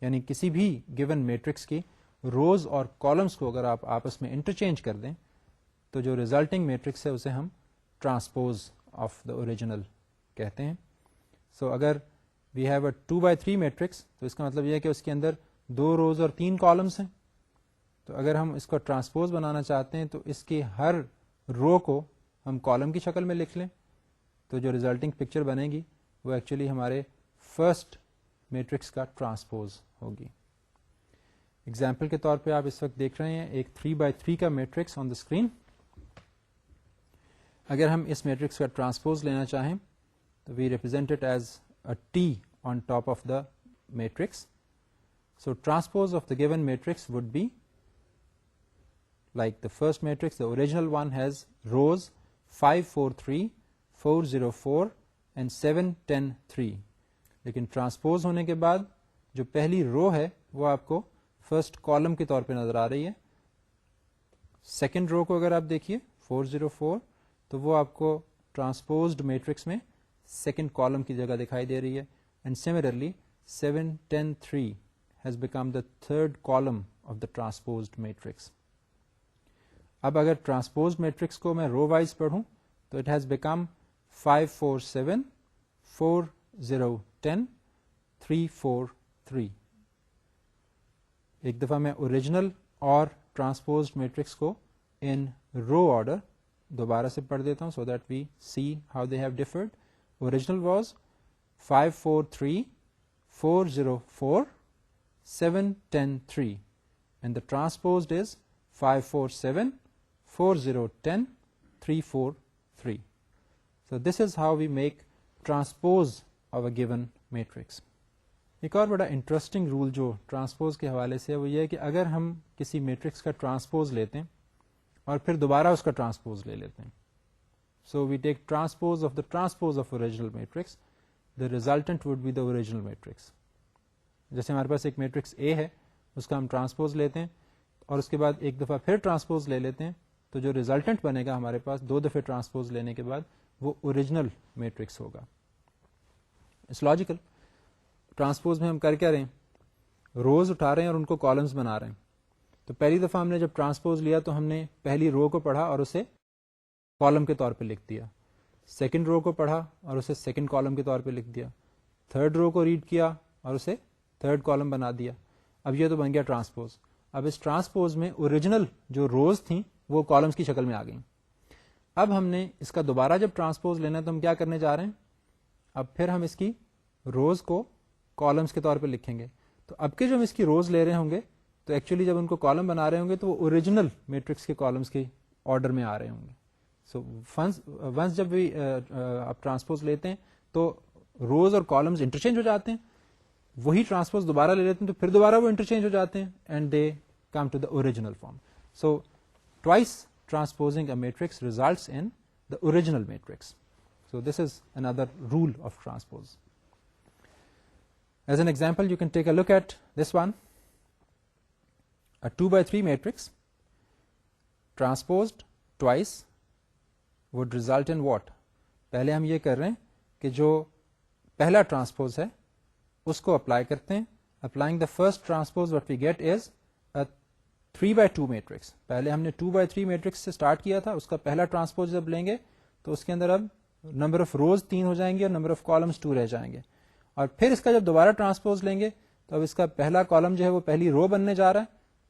یعنی کسی بھی given matrix کی rows اور columns کو اگر آپ آپس میں انٹرچینج کر دیں تو جو resulting matrix ہے اسے ہم transpose of the original کہتے ہیں. So اگر we have a 2 by 3 matrix تو اس کا مطلب یہ ہے کہ اس کے اندر 2 rows اور 3 columns ہیں. تو اگر ہم اس کو transpose بنانا چاہتے ہیں تو اس کی ہر رو کو ہم column کی شکل میں لکھ لیں تو جو ریزلٹنگ پکچر بنے گی وہ ایکچولی ہمارے فرسٹ میٹرکس کا ٹرانسپوز ہوگی. ایگزامپل کے طور پہ آپ اس وقت دیکھ رہے ہیں ایک 3 by 3 کا میٹرکس آن دا اسکرین. اگر ہم اس میٹرکس کا ٹرانسپوز لینا چاہیں تو we represent it as a T on top of the matrix. So transpose of the given matrix would be like the first matrix, the original one has rows 5 4 3 4 0 4 and 7 10 3. لیکن transpose ہونے کے بعد جو پہلی رو ہے وہ آپ کو فرسٹ کالم کے طور پہ نظر آ رہی ہے. سیکنڈ رو کو اگر آپ دیکھیے 4 0 4 تو وہ آپ کو ٹرانسپوزڈ میٹرکس میں سیکنڈ کالم کی جگہ دکھائی دے رہی ہے. And similarly 7 10 3 has become the third column of the transposed matrix. اب اگر ٹرانسپوزڈ میٹرکس کو میں رو وائز پڑھوں تو اٹ ہیز بیکم 5 4 7 4 0 10 3 4 3. ایک دفعہ میں اوریجنل اور ٹرانسپوزڈ میٹرکس کو ان رو آرڈر دوبارہ سے پڑھ دیتا ہوں so that we see how they have differed. Original was 5 4 3 4 0 4 7 10 3 and the transposed is 5 4 7 4 0 10 3 4 3. So this is how we make transpose of a given matrix. ایک اور بڑا انٹرسٹنگ رول جو ٹرانسپوز کے حوالے سے ہے وہ یہ ہے کہ اگر ہم کسی میٹرکس کا ٹرانسپوز لیتے ہیں اور پھر دوبارہ اس کا ٹرانسپوز لے لیتے ہیں, so we take transpose of the transpose of original matrix, the resultant would be the original matrix. جیسے ہمارے پاس ایک میٹرکس اے ہے اس کا ہم ٹرانسپوز لیتے ہیں اور اس کے بعد ایک دفعہ پھر ٹرانسپوز لے لیتے ہیں تو جو ریزلٹنٹ بنے گا ہمارے پاس 2 دفعے ٹرانسپوز لینے کے بعد وہ اوریجنل میٹرکس ہوگا. It's logical. ٹرانسپوز میں ہم کر کیا رہے ہیں؟ روز اٹھا رہے ہیں اور ان کو کالمز بنا رہے ہیں. تو پہلی دفعہ ہم نے جب ٹرانسپوز لیا تو ہم نے پہلی رو کو پڑھا اور اسے کالم کے طور پہ لکھ دیا. سیکنڈ رو کو پڑھا اور اسے سیکنڈ کالم کے طور پہ لکھ دیا. تھرڈ رو کو ریڈ کیا اور اسے تھرڈ کالم بنا دیا. اب یہ تو بن گیا ٹرانسپوز. اب اس ٹرانسپوز میں اوریجنل جو روز تھیں وہ کالمز کی شکل میں آ گئیں. اب ہم نے اس کا دوبارہ جب ٹرانسپوز لینا ہے تو ہم کیا کرنے جا رہے ہیں؟ اب پھر ہم اس کی روز کو کالمز کے طور پہ لکھیں گے. تو اب کے جو ہم اس کی روز لے رہے ہوں گے تو ایکچولی جب ان کو کالم بنا رہے ہوں گے تو وہ اوریجنل میٹرکس کے کالمز کے آرڈر میں آ رہے ہوں گے. سو ونس جب بھی آپ ٹرانسپوز لیتے ہیں تو روز اور کالمز انٹرچینج ہو جاتے ہیں. وہی ٹرانسپوز دوبارہ لے لیتے ہیں تو پھر دوبارہ وہ انٹرچینج ہو جاتے ہیں and they come to the original form. So twice transposing a matrix results in the original matrix. So this is another rule of transpose. As an example, you can take a look at this one. A 2x3 matrix transposed twice would result in what? پہلے ہم یہ کر رہے ہیں کہ جو پہلا transpose ہے اس کو اپلائی کرتے ہیں. Applying the first transpose, what we get is a 3x2 matrix. پہلے ہم نے 2x3 میٹرکس سے اسٹارٹ کیا تھا. اس کا پہلا ٹرانسپوز جب لیں گے تو اس کے اندر اب نمبر آف روز 3 ہو جائیں گے اور نمبر آف کالمز 2 رہ جائیں گے. اور پھر اس کا جب دوبارہ ٹرانسپوز لیں گے تو اب اس کا پہلا کالم جو ہے وہ پہلی رو بننے جا رہا ہے.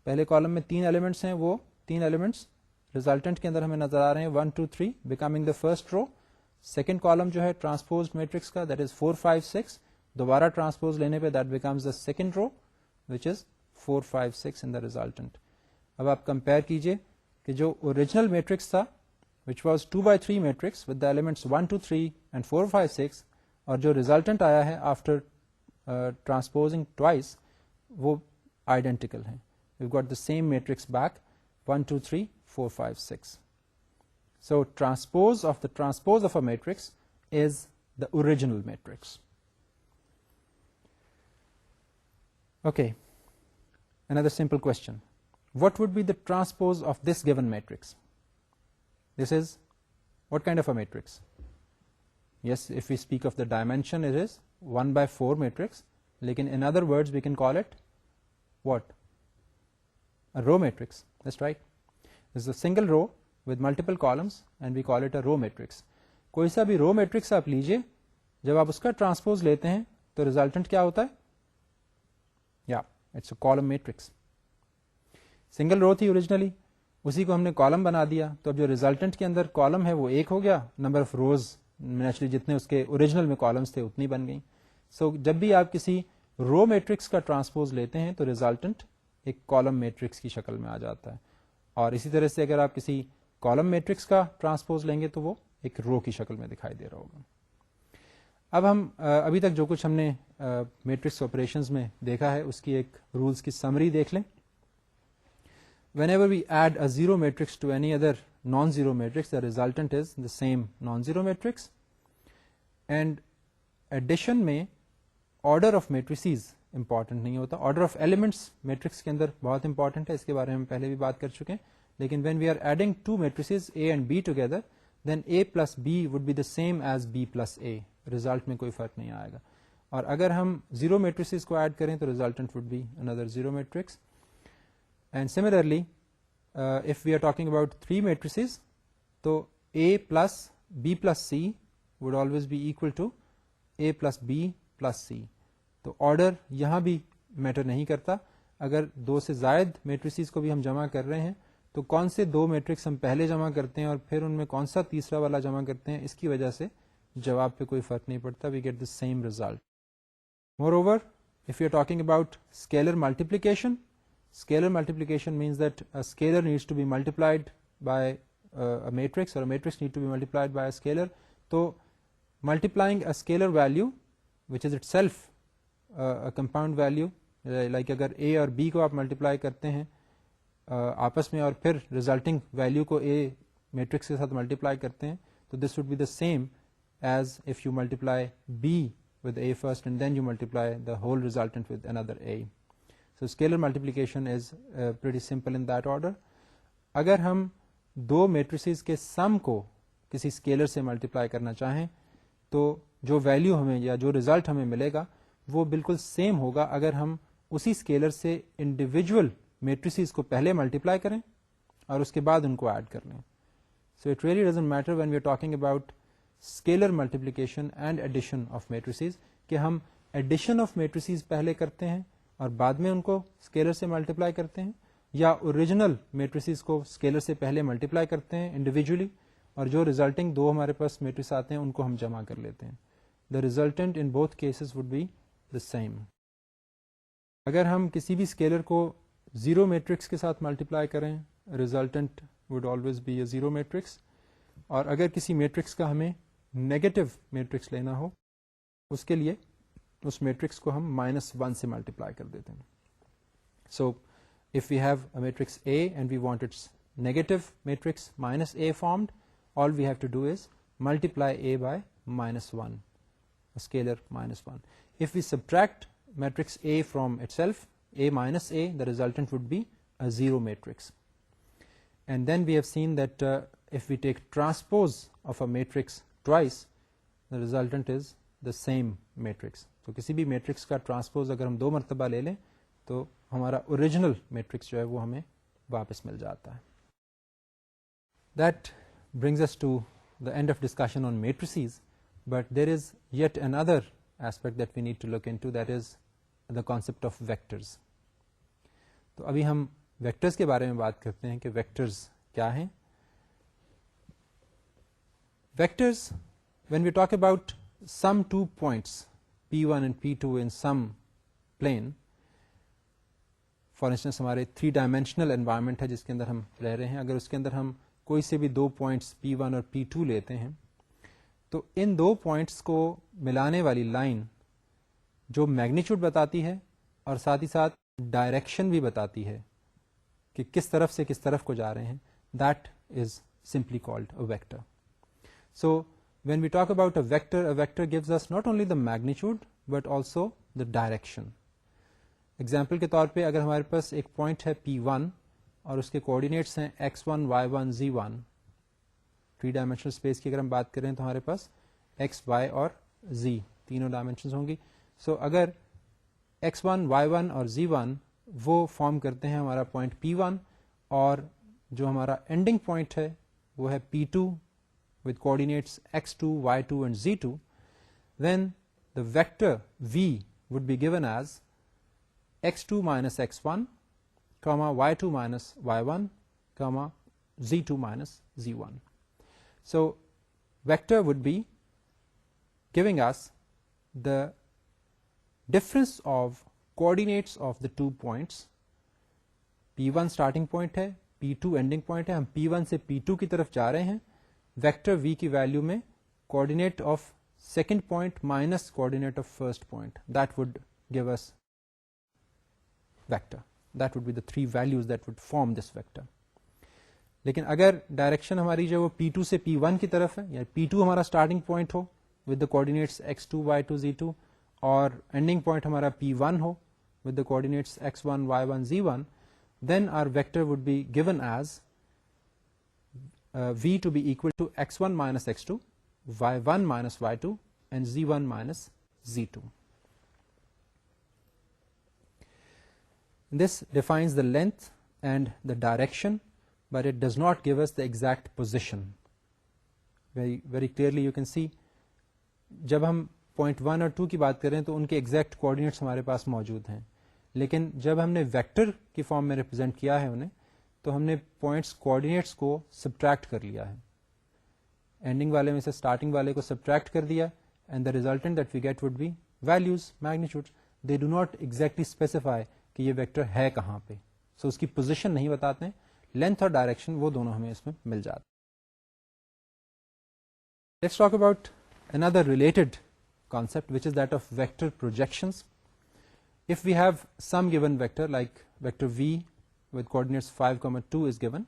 پہلے کالم میں 3 ایلیمنٹس ہیں, وہ 3 ایلیمنٹس ریزلٹنٹ کے اندر ہمیں نظر آ رہے ہیں 1 2 3 becoming the first row. Second column جو ہے ٹرانسپوزڈ میٹرکس کا دیٹ از 4 5 6. دوبارہ ٹرانسپوز لینے پہ that becomes the second row which is 4 5 6 in the resultant. اب آپ کمپیئر کیجئے کہ جو اوریجنل میٹرکس تھا which was 2x3 matrix with the elements 1 2 3 and 4 5 6 اور جو ریزلٹنٹ آیا ہے after transposing twice وہ identical ہیں. We've got the same matrix back 1 2 3 4 5 6. So transpose of a matrix is the original matrix. Okay, another simple question. What would be the transpose of this given matrix? This is what kind of a matrix? Yes, if we speak of the dimension, it is 1/4 matrix. Lekin in other words, we can call it what? A row matrix. That's right. This is a single row with multiple columns and we call it a row matrix. کوئی سا بھی row matrix آپ لیجئے, جب آپ اس کا transpose لیتے ہیں تو ریزلٹنٹ کیا ہوتا ہے؟ It's a column matrix. Single row تھی اوریجنلی, اسی کو ہم نے کالم بنا دیا تو اب جو ریزلٹنٹ کے اندر کالم ہے وہ 1 ہو گیا. نمبر آف روز نیچرلی جتنے اس کے اوریجنل میں کالمس تھے اتنی بن گئی. سو جب بھی آپ کسی رو میٹرکس کا ٹرانسپوز لیتے ہیں تو ریزلٹنٹ ایک کالم میٹرکس کی شکل میں آ جاتا ہے. اور اسی طرح سے اگر آپ کسی کالم میٹرکس کا ٹرانسپوز لیں گے تو وہ ایک رو کی شکل میں دکھائی دے رہا ہوگا. اب ہم ابھی تک جو کچھ ہم نے میٹرکس آپریشنز میں دیکھا ہے اس کی ایک رولز کی سمری دیکھ لیں. Whenever we add a zero matrix to any other non-zero matrix, the resultant is the same non-zero matrix. And addition میں order of matrices important نہیں ہوتا. Order of elements matrix کے اندر بہت important ہے, اس کے بارے میں ہم پہلے بھی بات کر چکے ہیں. لیکن when we are adding two matrices A and B together, then A plus B would be the same as B plus A. Result میں کوئی فرق نہیں آئے گا. اور اگر ہم zero matrices کو ایڈ کریں تو resultant would be another zero matrix. And similarly, if we are talking about 3 matrices, so A plus B plus C would always be equal to A plus B plus C. تو order یہاں بھی metre نہیں کرتا. اگر 2 سے زائد matrices کو بھی ہم جمع کر رہے ہیں تو کون سے 2 میٹرکس ہم پہلے جمع کرتے ہیں اور پھر ان میں کون سا تیسرا والا جمع کرتے ہیں, اس کی وجہ سے جواب پہ کوئی فرق نہیں پڑتا. We get the same result. Moreover, if you are talking about scalar multiplication, scalar multiplication means that a scalar needs to be multiplied by a matrix, or a matrix needs to be multiplied by a scalar. So multiplying a scalar value which is itself a compound value, like اگر A اور B کو آپ multiply کرتے ہیں آپس میں اور پھر ریزلٹنگ ویلیو کو A میٹرکس کے ساتھ ملٹیپلائی کرتے ہیں تو this would be the same as if you multiply B with A first and then you multiply the whole resultant with another A. So scalar multiplication is pretty simple in that order. اگر ہم دو matrices کے سم کو کسی scalar سے multiply کرنا چاہیں تو جو ویلیو ہمیں یا جو ریزلٹ ہمیں ملے گا وہ بالکل سیم ہوگا اگر ہم اسی اسکیلر سے انڈیویجول میٹریسز کو پہلے ملٹیپلائی کریں اور اس کے بعد ان کو ایڈ کر لیں. So it really doesn't matter when we are talking about scalar multiplication and addition of matrices کہ ہم ایڈیشن آف میٹریسز پہلے کرتے ہیں اور بعد میں ان کو اسکیلر سے ملٹیپلائی کرتے ہیں, یا اوریجنل میٹریسز کو اسکیلر سے پہلے ملٹیپلائی کرتے ہیں انڈیویجولی اور جو ریزلٹنگ دو ہمارے پاس میٹرکس آتے ہیں ان کو ہم جمع کر لیتے ہیں. The resultant in both cases would be the same. اگر ہم کسی بھی اسکیلر کو زیرو میٹرکس کے ساتھ ملٹیپلائی کریں resultant would always be a zero matrix, اور اگر کسی میٹرکس کا ہمیں نیگیٹو میٹرکس لینا ہو اس کے لیے اس میٹرکس کو ہم -1 سے ملٹیپلائی کر دیتے ہیں. سو if we have a matrix A and we want its negative matrix -A formed, all we have to do is multiply A by -1, a scalar -1. If we subtract matrix A from itself, A minus A, the resultant would be a zero matrix. And then we have seen that if we take transpose of a matrix twice, the resultant is the same matrix. So کسی بھی matrix کا transpose اگر ہم 2 مرتبہ لے لیں تو ہمارا اوریجنل میٹرکس جو ہے وہ ہمیں واپس مل جاتا ہے. That brings us to the end of discussion on matrices, but there is yet another aspect that we need to look into, that is the concept of vectors. تو ابھی ہم ویکٹرز کے بارے میں بات کرتے ہیں کہ ویکٹرز کیا ہیں. Vectors, when we talk about some 2 points P1 and P2 in some plane, for instance ہمارے 3 ڈائمینشنل انوائرمنٹ ہے جس کے اندر ہم رہ رہے ہیں, اگر اس کے اندر ہم کوئی سے بھی 2 پوائنٹس P1 اور P2 لیتے ہیں تو ان 2 پوائنٹس کو ملانے والی لائن جو میگنیچیوڈ بتاتی ہے اور ساتھ ہی ساتھ ڈائریکشن بھی بتاتی ہے کہ کس طرف سے کس طرف کو جا رہے ہیں, that is simply called a vector. So when we talk about a vector gives us not only the magnitude but also the direction. Example کے طور پہ اگر ہمارے پاس ایک پوائنٹ ہے P1 اور اس کے کوآرڈینیٹس ہیں x1, y1, z1, 3 dimensional space کی اگر ہم بات کریں تو ہمارے پاس x, y اور z تینوں ڈائمینشنز ہوں گی. سو اگر x1, y1 اور z1 وہ فارم کرتے ہیں ہمارا پوائنٹ P1, اور جو ہمارا اینڈنگ پوائنٹ ہے وہ ہے P2 with coordinates x2, y2 and z2, then the vector v would be given as x2 minus x1, comma y2 minus y1, comma z2 minus z1. So vector would be giving us the difference of coordinates of the 2 points. P1 starting point ہے, P2 ending point ہے, ہم P1 سے P2 کی طرف جا رہے ہیں. Vector v کی ویلو میں coordinate of second point minus coordinate of first point, that would give us vector. That would be the 3 values that would form this vector. لیکن اگر ڈائریکشن ہماری جو وہ P2 سے P1 کی طرف ہے, یا P2 ہمارا starting point who with the coordinates x2, y2, z2, اور اینڈنگ پوائنٹ ہمارا P1 who with the coordinates x1, y1, z1, then our vector would be given as v to be equal to x1 minus x2, y1 minus y2, and z1 minus z2. This defines the length and the direction, but it does not give us the exact position. Very, very clearly you can see, جب ہم point 1 اور 2 کی بات کریں تو ان کے exact coordinates ہمارے پاس موجود ہیں, لیکن جب ہم نے ویکٹر کی فارم میں ریپرزینٹ کیا ہے انہیں تو ہم نے پوائنٹس کوآرڈینیٹس کو سبٹریکٹ کر لیا ہے, اینڈنگ والے میں سے اسٹارٹنگ والے کو سبٹریکٹ کر دیا, and the resultant that we get would be values, magnitude. They do not exactly specify کہ یہ ویکٹر ہے کہاں پہ, سو اس کی پوزیشن نہیں بتاتے ہیں, لینتھ اور ڈائریکشن وہ دونوں ہمیں اس میں مل جاتے. Let's talk about another related concept, which is that of vector projections. If we have some given vector like vector v with coordinates 5, 2 is given,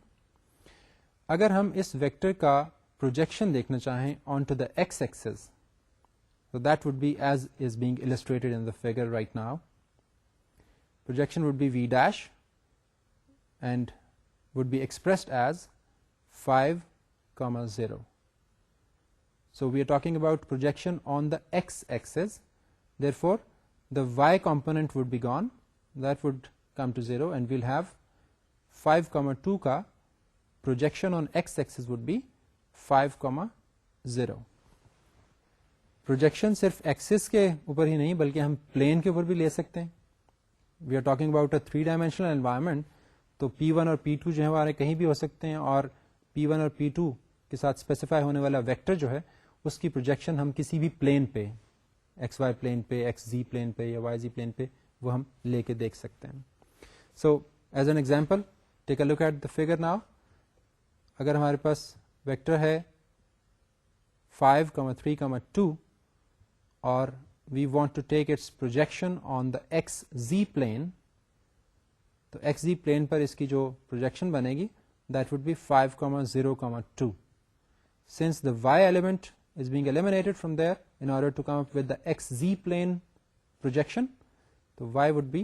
اگر ہم اس ویکٹر کا projection دیکھنا چاہیں onto the x-axis, so that would be as is being illustrated in the figure right now. Projection would be v dash and would be expressed as 5, 0. So we are talking about projection on the x-axis. Therefore, the y component would be gone. That would come to 0, and we'll have 5, 2 کا projection on x-axis would be 5, 0. projection صرف Axis کے اوپر ہی نہیں بلکہ ہم plane کے اوپر بھی لے سکتے ہیں. We are talking about a 3-dimensional environment, تو P1 اور P2 جو ہے ہمارے کہیں بھی ہو سکتے ہیں, اور P1 اور P2 کے ساتھ اسپیسیفائی ہونے والا ویکٹر جو ہے اس کی پروجیکشن ہم کسی بھی پلین پہ, ایکس وائی پلین پہ, ایکس زی پلین پہ یا وائی زی پلین پہ وہ ہم لے کے دیکھ سکتے ہیں. So as an example take a look at the figure now. اگر ہمارے پاس ویکٹر ہے 5, 3, 2 اور we want to take its projection on the X Z plane, تو ایکس زی پلین پر اس کی جو پروجیکشن بنے گی that would be 5, 0, 2. Since the y element is being eliminated from there in order to come up with the xz plane projection, so y would be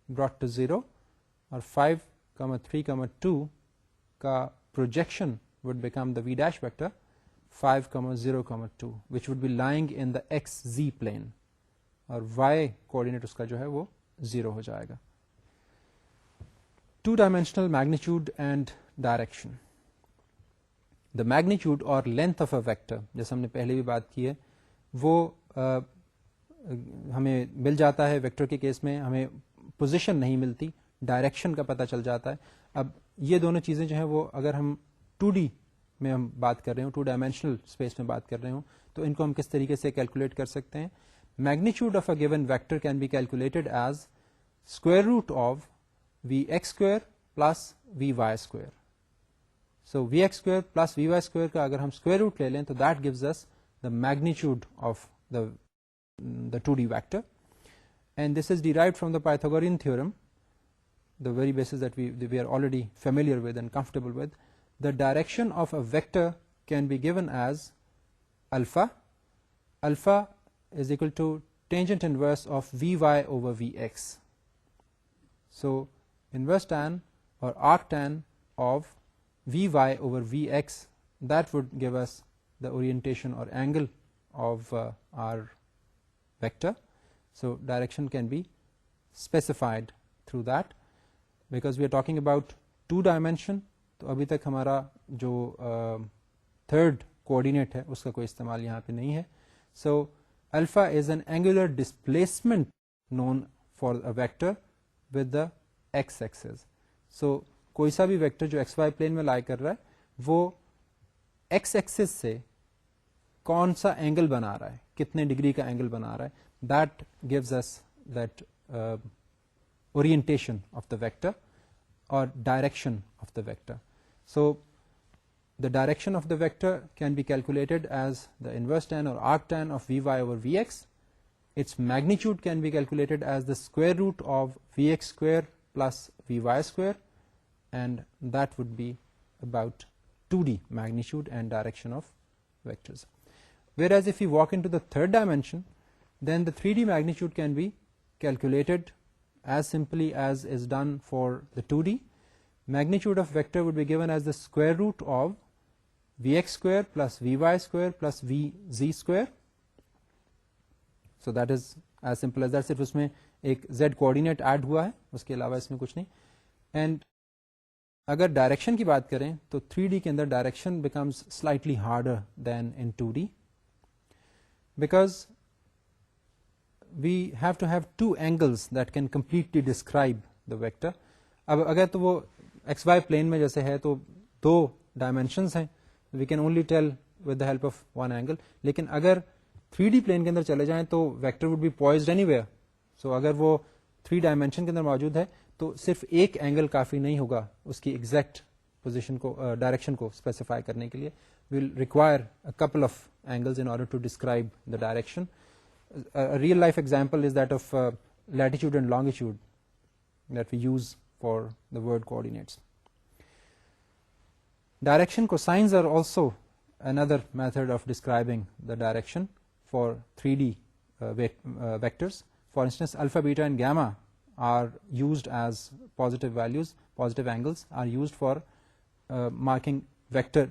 brought to 0, or 5, 3, 2 ka projection would become the v dash vector 5, 0, 2, which would be lying in the xz plane, اور y coordinate اس کا جو ہے وہ 0 ہو جائے گا. 2-dimensional magnitude and direction. The magnitude or length of a vector, جیسے ہم نے پہلے بھی بات کی ہے, وہ ہمیں مل جاتا ہے ویکٹر کے کیس میں, ہمیں پوزیشن نہیں ملتی, ڈائریکشن کا پتہ چل جاتا ہے. اب یہ دونوں چیزیں جو ہیں وہ اگر ہم 2D میں ہم بات کر رہے ہوں, 2-dimensional اسپیس میں بات کر رہے ہوں, تو ان کو ہم کس طریقے سے کیلکولیٹ کر سکتے ہیں. Magnitude of a given vector can be calculated as square root of V X square plus V Y square. So V X square plus V Y square کا اگر ہم اسکوائر روٹ لے لیں تو that gives us the magnitude of the 2D vector, and this is derived from the Pythagorean theorem, the very basis that we are already familiar with and comfortable with. The direction of a vector can be given as alpha. Alpha is equal to tangent inverse of Vy over Vx. So inverse tan or arctan of Vy over Vx, that would give us the orientation or angle of our vector. So direction can be specified through that. Because we are talking about 2 dimension, تو ابھی تک ہمارا جو third coordinate ہے اس کا کوئی استعمال یہاں پہ نہیں ہے. So alpha is an angular displacement known for a vector with the X axis. So کوئی سا بھی ویکٹر جو ایکس وائی پلین میں لائی کر رہا ہے وہ ایکس ایکسس سے کون سا اینگل بنا رہا ہے, کتنے ڈگری کا اینگل بنا رہا ہے, that gives us that orientation of the vector or direction of the vector. So the direction of the vector can be calculated as the inverse tan or arctan of Vy over Vx. Its magnitude can be calculated as the square root of Vx square plus Vy square, and that would be about 2D magnitude and direction of vectors. Whereas if we walk into the third dimension, then the 3D magnitude can be calculated as simply as is done for the 2D. Magnitude of vector would be given as the square root of Vx square plus Vy square plus Vz square. So that is as simple as that. صرف اس میں ایک z coordinate add ہوا ہے, اس کے علاوہ اس میں کچھ نہیں. اینڈ اگر ڈائریکشن کی بات کریں تو 3D کے اندر direction becomes slightly harder than in 2D because we have to have two angles that can completely describe the vector. اب اگر تو وہ ایکس وائی پلین میں جیسے ہے تو 2 ڈائمینشنس ہیں, we can only tell with the help of one angle. لیکن اگر 3D پلین کے اندر چلے جائیں تو vector would be poised anywhere. So اگر وہ 3 ڈائمینشن کے اندر موجود ہے تو صرف ایک اینگل کافی نہیں ہوگا اس کی ایگزیکٹ پوزیشن کو ڈائریکشن کو اسپیسیفائی کرنے کے لیے. we'll require a couple of angles in order to describe the direction. A real life example is that of latitude and longitude that we use for the word coordinates. Direction cosines are also another method of describing the direction for 3D vectors. For instance, alpha, beta and gamma are used as positive values, positive angles are used for marking vector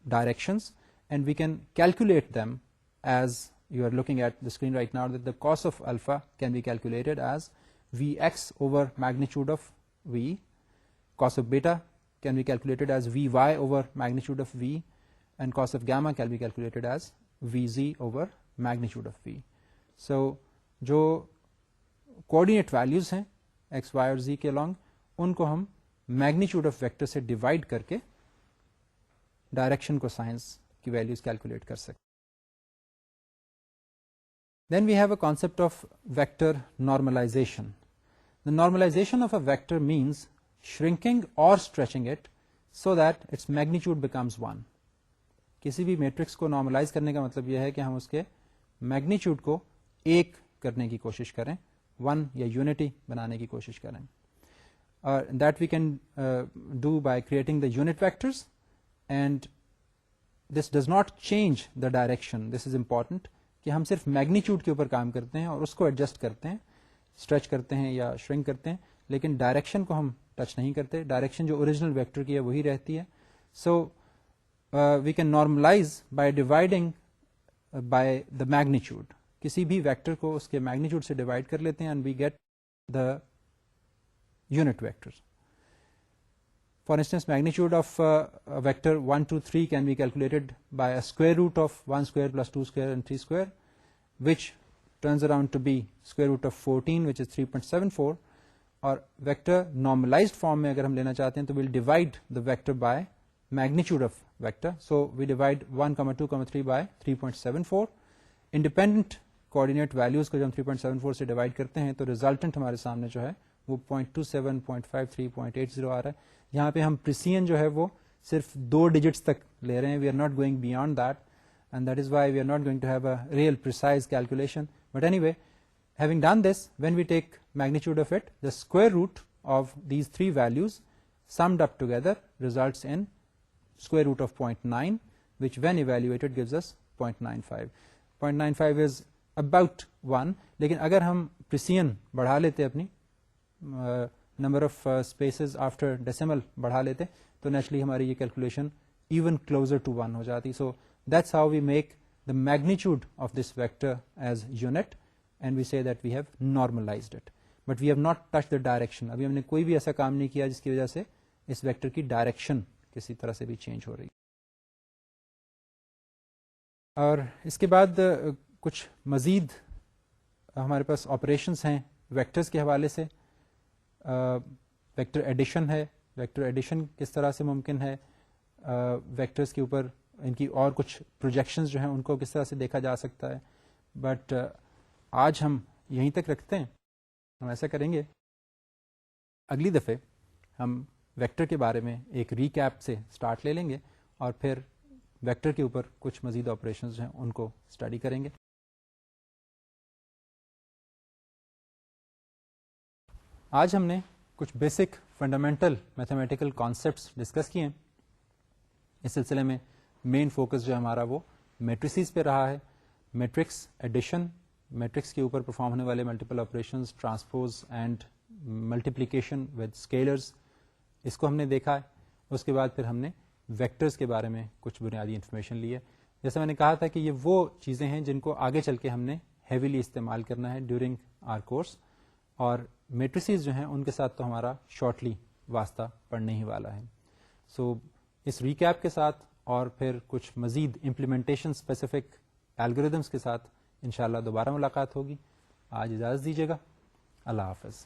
directions, and we can calculate them as you are looking at the screen right now, that the cos of alpha can be calculated as Vx over magnitude of V, cos of beta can be calculated as Vy over magnitude of V, and cos of gamma can be calculated as Vz over magnitude of V. So جو coordinate values ہیں x Y اور زی کے along, ان کو ہم magnitude of vector سے divide کر کے direction کو سائنس کی ویلیوز کیلکولیٹ کر سکتے. Then we have a concept of vector normalization. The normalization of a vector means shrinking اور stretching it so that its magnitude becomes 1. کسی بھی میٹرکس کو نارملائز کرنے کا مطلب یہ ہے کہ ہم اس کے میگنیچیوڈ کو ایک کرنے کی کوشش کریں, 1 یا یونٹی بنانے کی کوشش کریں. That we can do by creating the unit vectors, and this does not change the direction. This is important کہ ہم صرف میگنیچیوڈ کے اوپر کام کرتے ہیں اور اس کو ایڈجسٹ کرتے ہیں, اسٹریچ کرتے ہیں یا شرنک کرتے ہیں, لیکن ڈائریکشن کو ہم ٹچ نہیں کرتے. ڈائریکشن جو اوریجنل ویکٹر کی ہے وہی رہتی ہے. So we can normalize by dividing by the magnitude. کسی بھی ویکٹر کو اس کے میگنیچیوڈ سے ڈیوائڈ کر لیتے ہیں and we get the unit vectors. For instance, magnitude of vector 1, 2, 3 can be calculated by a square root of 1 square plus 2 square and 3 square, which turns around to be square root of 14, which is 3.74. اور vector normalized form میں اگر ہم لینا چاہتے ہیں تو we'll divide the vector by magnitude of vector. So we divide 1, 2, 3 by 3.74. Independent coordinate values کو جب ہم 3.74 سے ڈیوائڈ کرتے ہیں تو resultant ہمارے سامنے جو ہے وہ 0.27, 0.53, 0.80 آ رہا ہے. یہاں پہ ہم پریسین جو ہے وہ صرف 2 ڈیجٹس تک لے رہے ہیں. We are not going beyond that, and that is why we are not going to have a real precise calculation. But anyway, having done this, when we take magnitude of it, the square root of these 3 values summed up together results in square root of 0.9, which when evaluated gives us 0.95. 0.95 is about 1. لیکن اگر ہم پریسین بڑھا لیتے اپنی number of spaces after decimal بڑھا لیتے تو naturally ہماری یہ کیلکولیشن ایون کلوزر ٹو 1 ہو جاتی. So that's how we make the magnitude of this vector as unit, and we say that we have normalized it, but we have not touch the direction. ابھی ہم نے کوئی بھی ایسا کام نہیں کیا جس کی وجہ سے اس ویکٹر کی ڈائریکشن کسی طرح سے بھی چینج ہو رہی. اور اس کے بعد کچھ مزید ہمارے پاس آپریشنس ہیں ویکٹرز کے حوالے سے. ویکٹر ایڈیشن ہے. ویکٹر ایڈیشن کس طرح سے ممکن ہے, ویکٹرز کے اوپر ان کی اور کچھ پروجیکشنز جو ہیں ان کو کس طرح سے دیکھا جا سکتا ہے. بٹ آج ہم یہیں تک رکھتے ہیں. ہم ایسا کریں گے, اگلی دفعہ ہم ویکٹر کے بارے میں ایک ریکیپ سے سٹارٹ لے لیں گے اور پھر ویکٹر کے اوپر کچھ مزید آپریشنز ہیں ان کو اسٹڈی کریں گے. آج ہم نے کچھ basic fundamental mathematical concepts discuss کیے ہیں. اس سلسلے میں مین فوکس جو ہمارا وہ میٹریسز پہ رہا ہے. میٹرکس ایڈیشن, میٹرکس کے اوپر پرفارم ہونے والے multiple operations, transpose and multiplication with scalars, اس کو ہم نے دیکھا ہے. اس کے بعد پھر ہم نے ویکٹرز کے بارے میں کچھ بنیادی انفارمیشن لی ہے. جیسا میں نے کہا تھا کہ یہ وہ چیزیں ہیں جن کو آگے چل کے ہم نے ہیویلی استعمال کرنا ہے ڈیورنگ آر کورس, اور میٹریسز جو ہیں ان کے ساتھ تو ہمارا شارٹلی واسطہ پڑنے ہی والا ہے. سو اس ریکیپ کے ساتھ اور پھر کچھ مزید امپلیمنٹیشن اسپیسیفک الگوریدمس کے ساتھ انشاءاللہ دوبارہ ملاقات ہوگی. آج اجازت دیجیے گا. اللہ حافظ.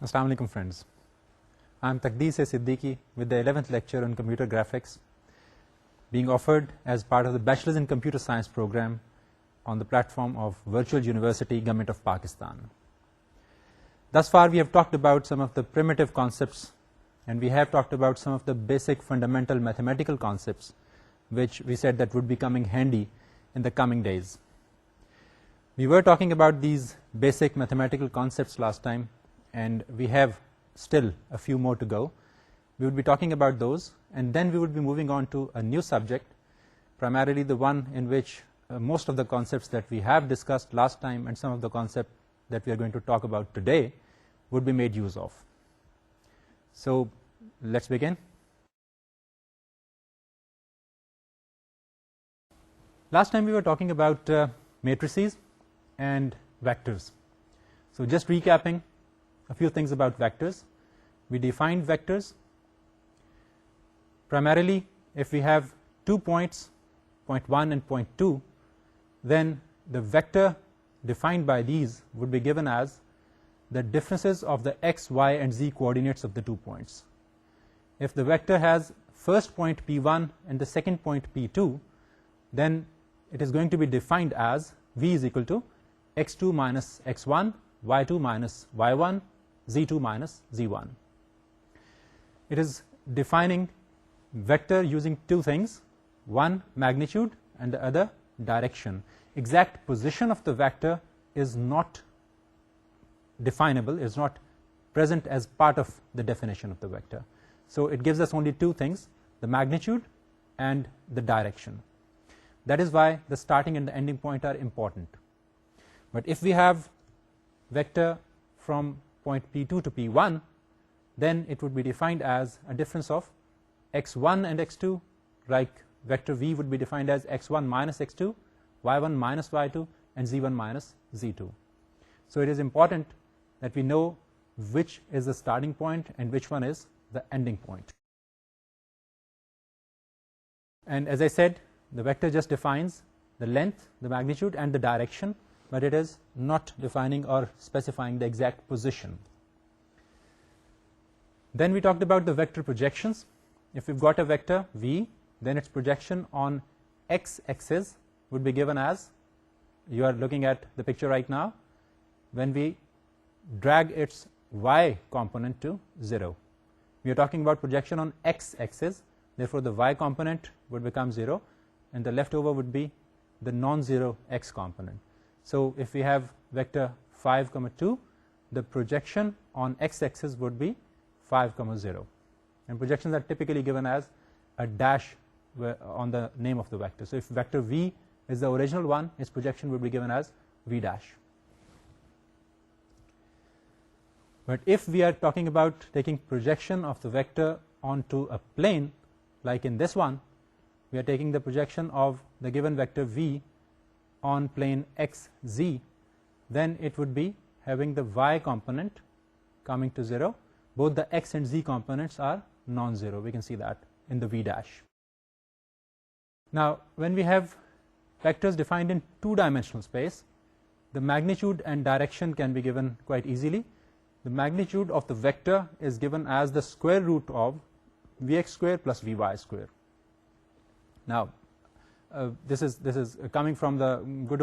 Assalamu alaikum friends. I am Taqdees Siddiqui with the 11th lecture on computer graphics being offered as part of the Bachelor's in Computer Science program on the platform of Virtual University, Government of Pakistan. Thus far we have talked about some of the primitive concepts and we have talked about some of the basic fundamental mathematical concepts which we said that would be coming handy in the coming days. We were talking about these basic mathematical concepts last time, and we have still a few more to go. We would be talking about those, and then we would be moving on to a new subject, primarily the one in which most of the concepts that we have discussed last time and some of the concepts that we are going to talk about today would be made use of. So let's begin. Last time we were talking about matrices and vectors. So just recapping a few things about vectors. We defined vectors. Primarily, if we have 2 points, point 1 and point 2, then the vector defined by these would be given as the differences of the x, y, and z coordinates of the 2 points. If the vector has first point p1 and the second point p2, then it is going to be defined as v is equal to x2 minus x1, y2 minus y1, z2 minus z1. It is defining vector using two things, one magnitude and the other direction. Exact position of the vector is not definable, is not present as part of the definition of the vector. So it gives us only two things, the magnitude and the direction. That is why the starting and the ending point are important. But if we have vector from point P2 to P1, then it would be defined as a difference of x1 and x2, like vector v would be defined as x1 minus x2, y1 minus y2, and z1 minus z2. So it is important that we know which is the starting point and which one is the ending point. And as I said, the vector just defines the length, the magnitude, and the direction, but it is not defining or specifying the exact position. Then we talked about the vector projections. If we've got a vector v, then its projection on x-axis would be given as, you are looking at the picture right now, when we drag its y component to 0. We are talking about projection on x-axis, therefore the y component would become 0, and the leftover would be the non-zero x component. So if we have vector 5, 2, the projection on x-axis would be 5, 0. And projections are typically given as a dash on the name of the vector. So if vector v is the original one, its projection would be given as v dash. But if we are talking about taking projection of the vector onto a plane, like in this one, we are taking the projection of the given vector v on plane xz, then it would be having the y component coming to 0. Both the x and z components are non-zero. We can see that in the v dash. Now, when we have vectors defined in two-dimensional space, the magnitude and direction can be given quite easily. The magnitude of the vector is given as the square root of vx square plus vy square. Now, this is coming from the good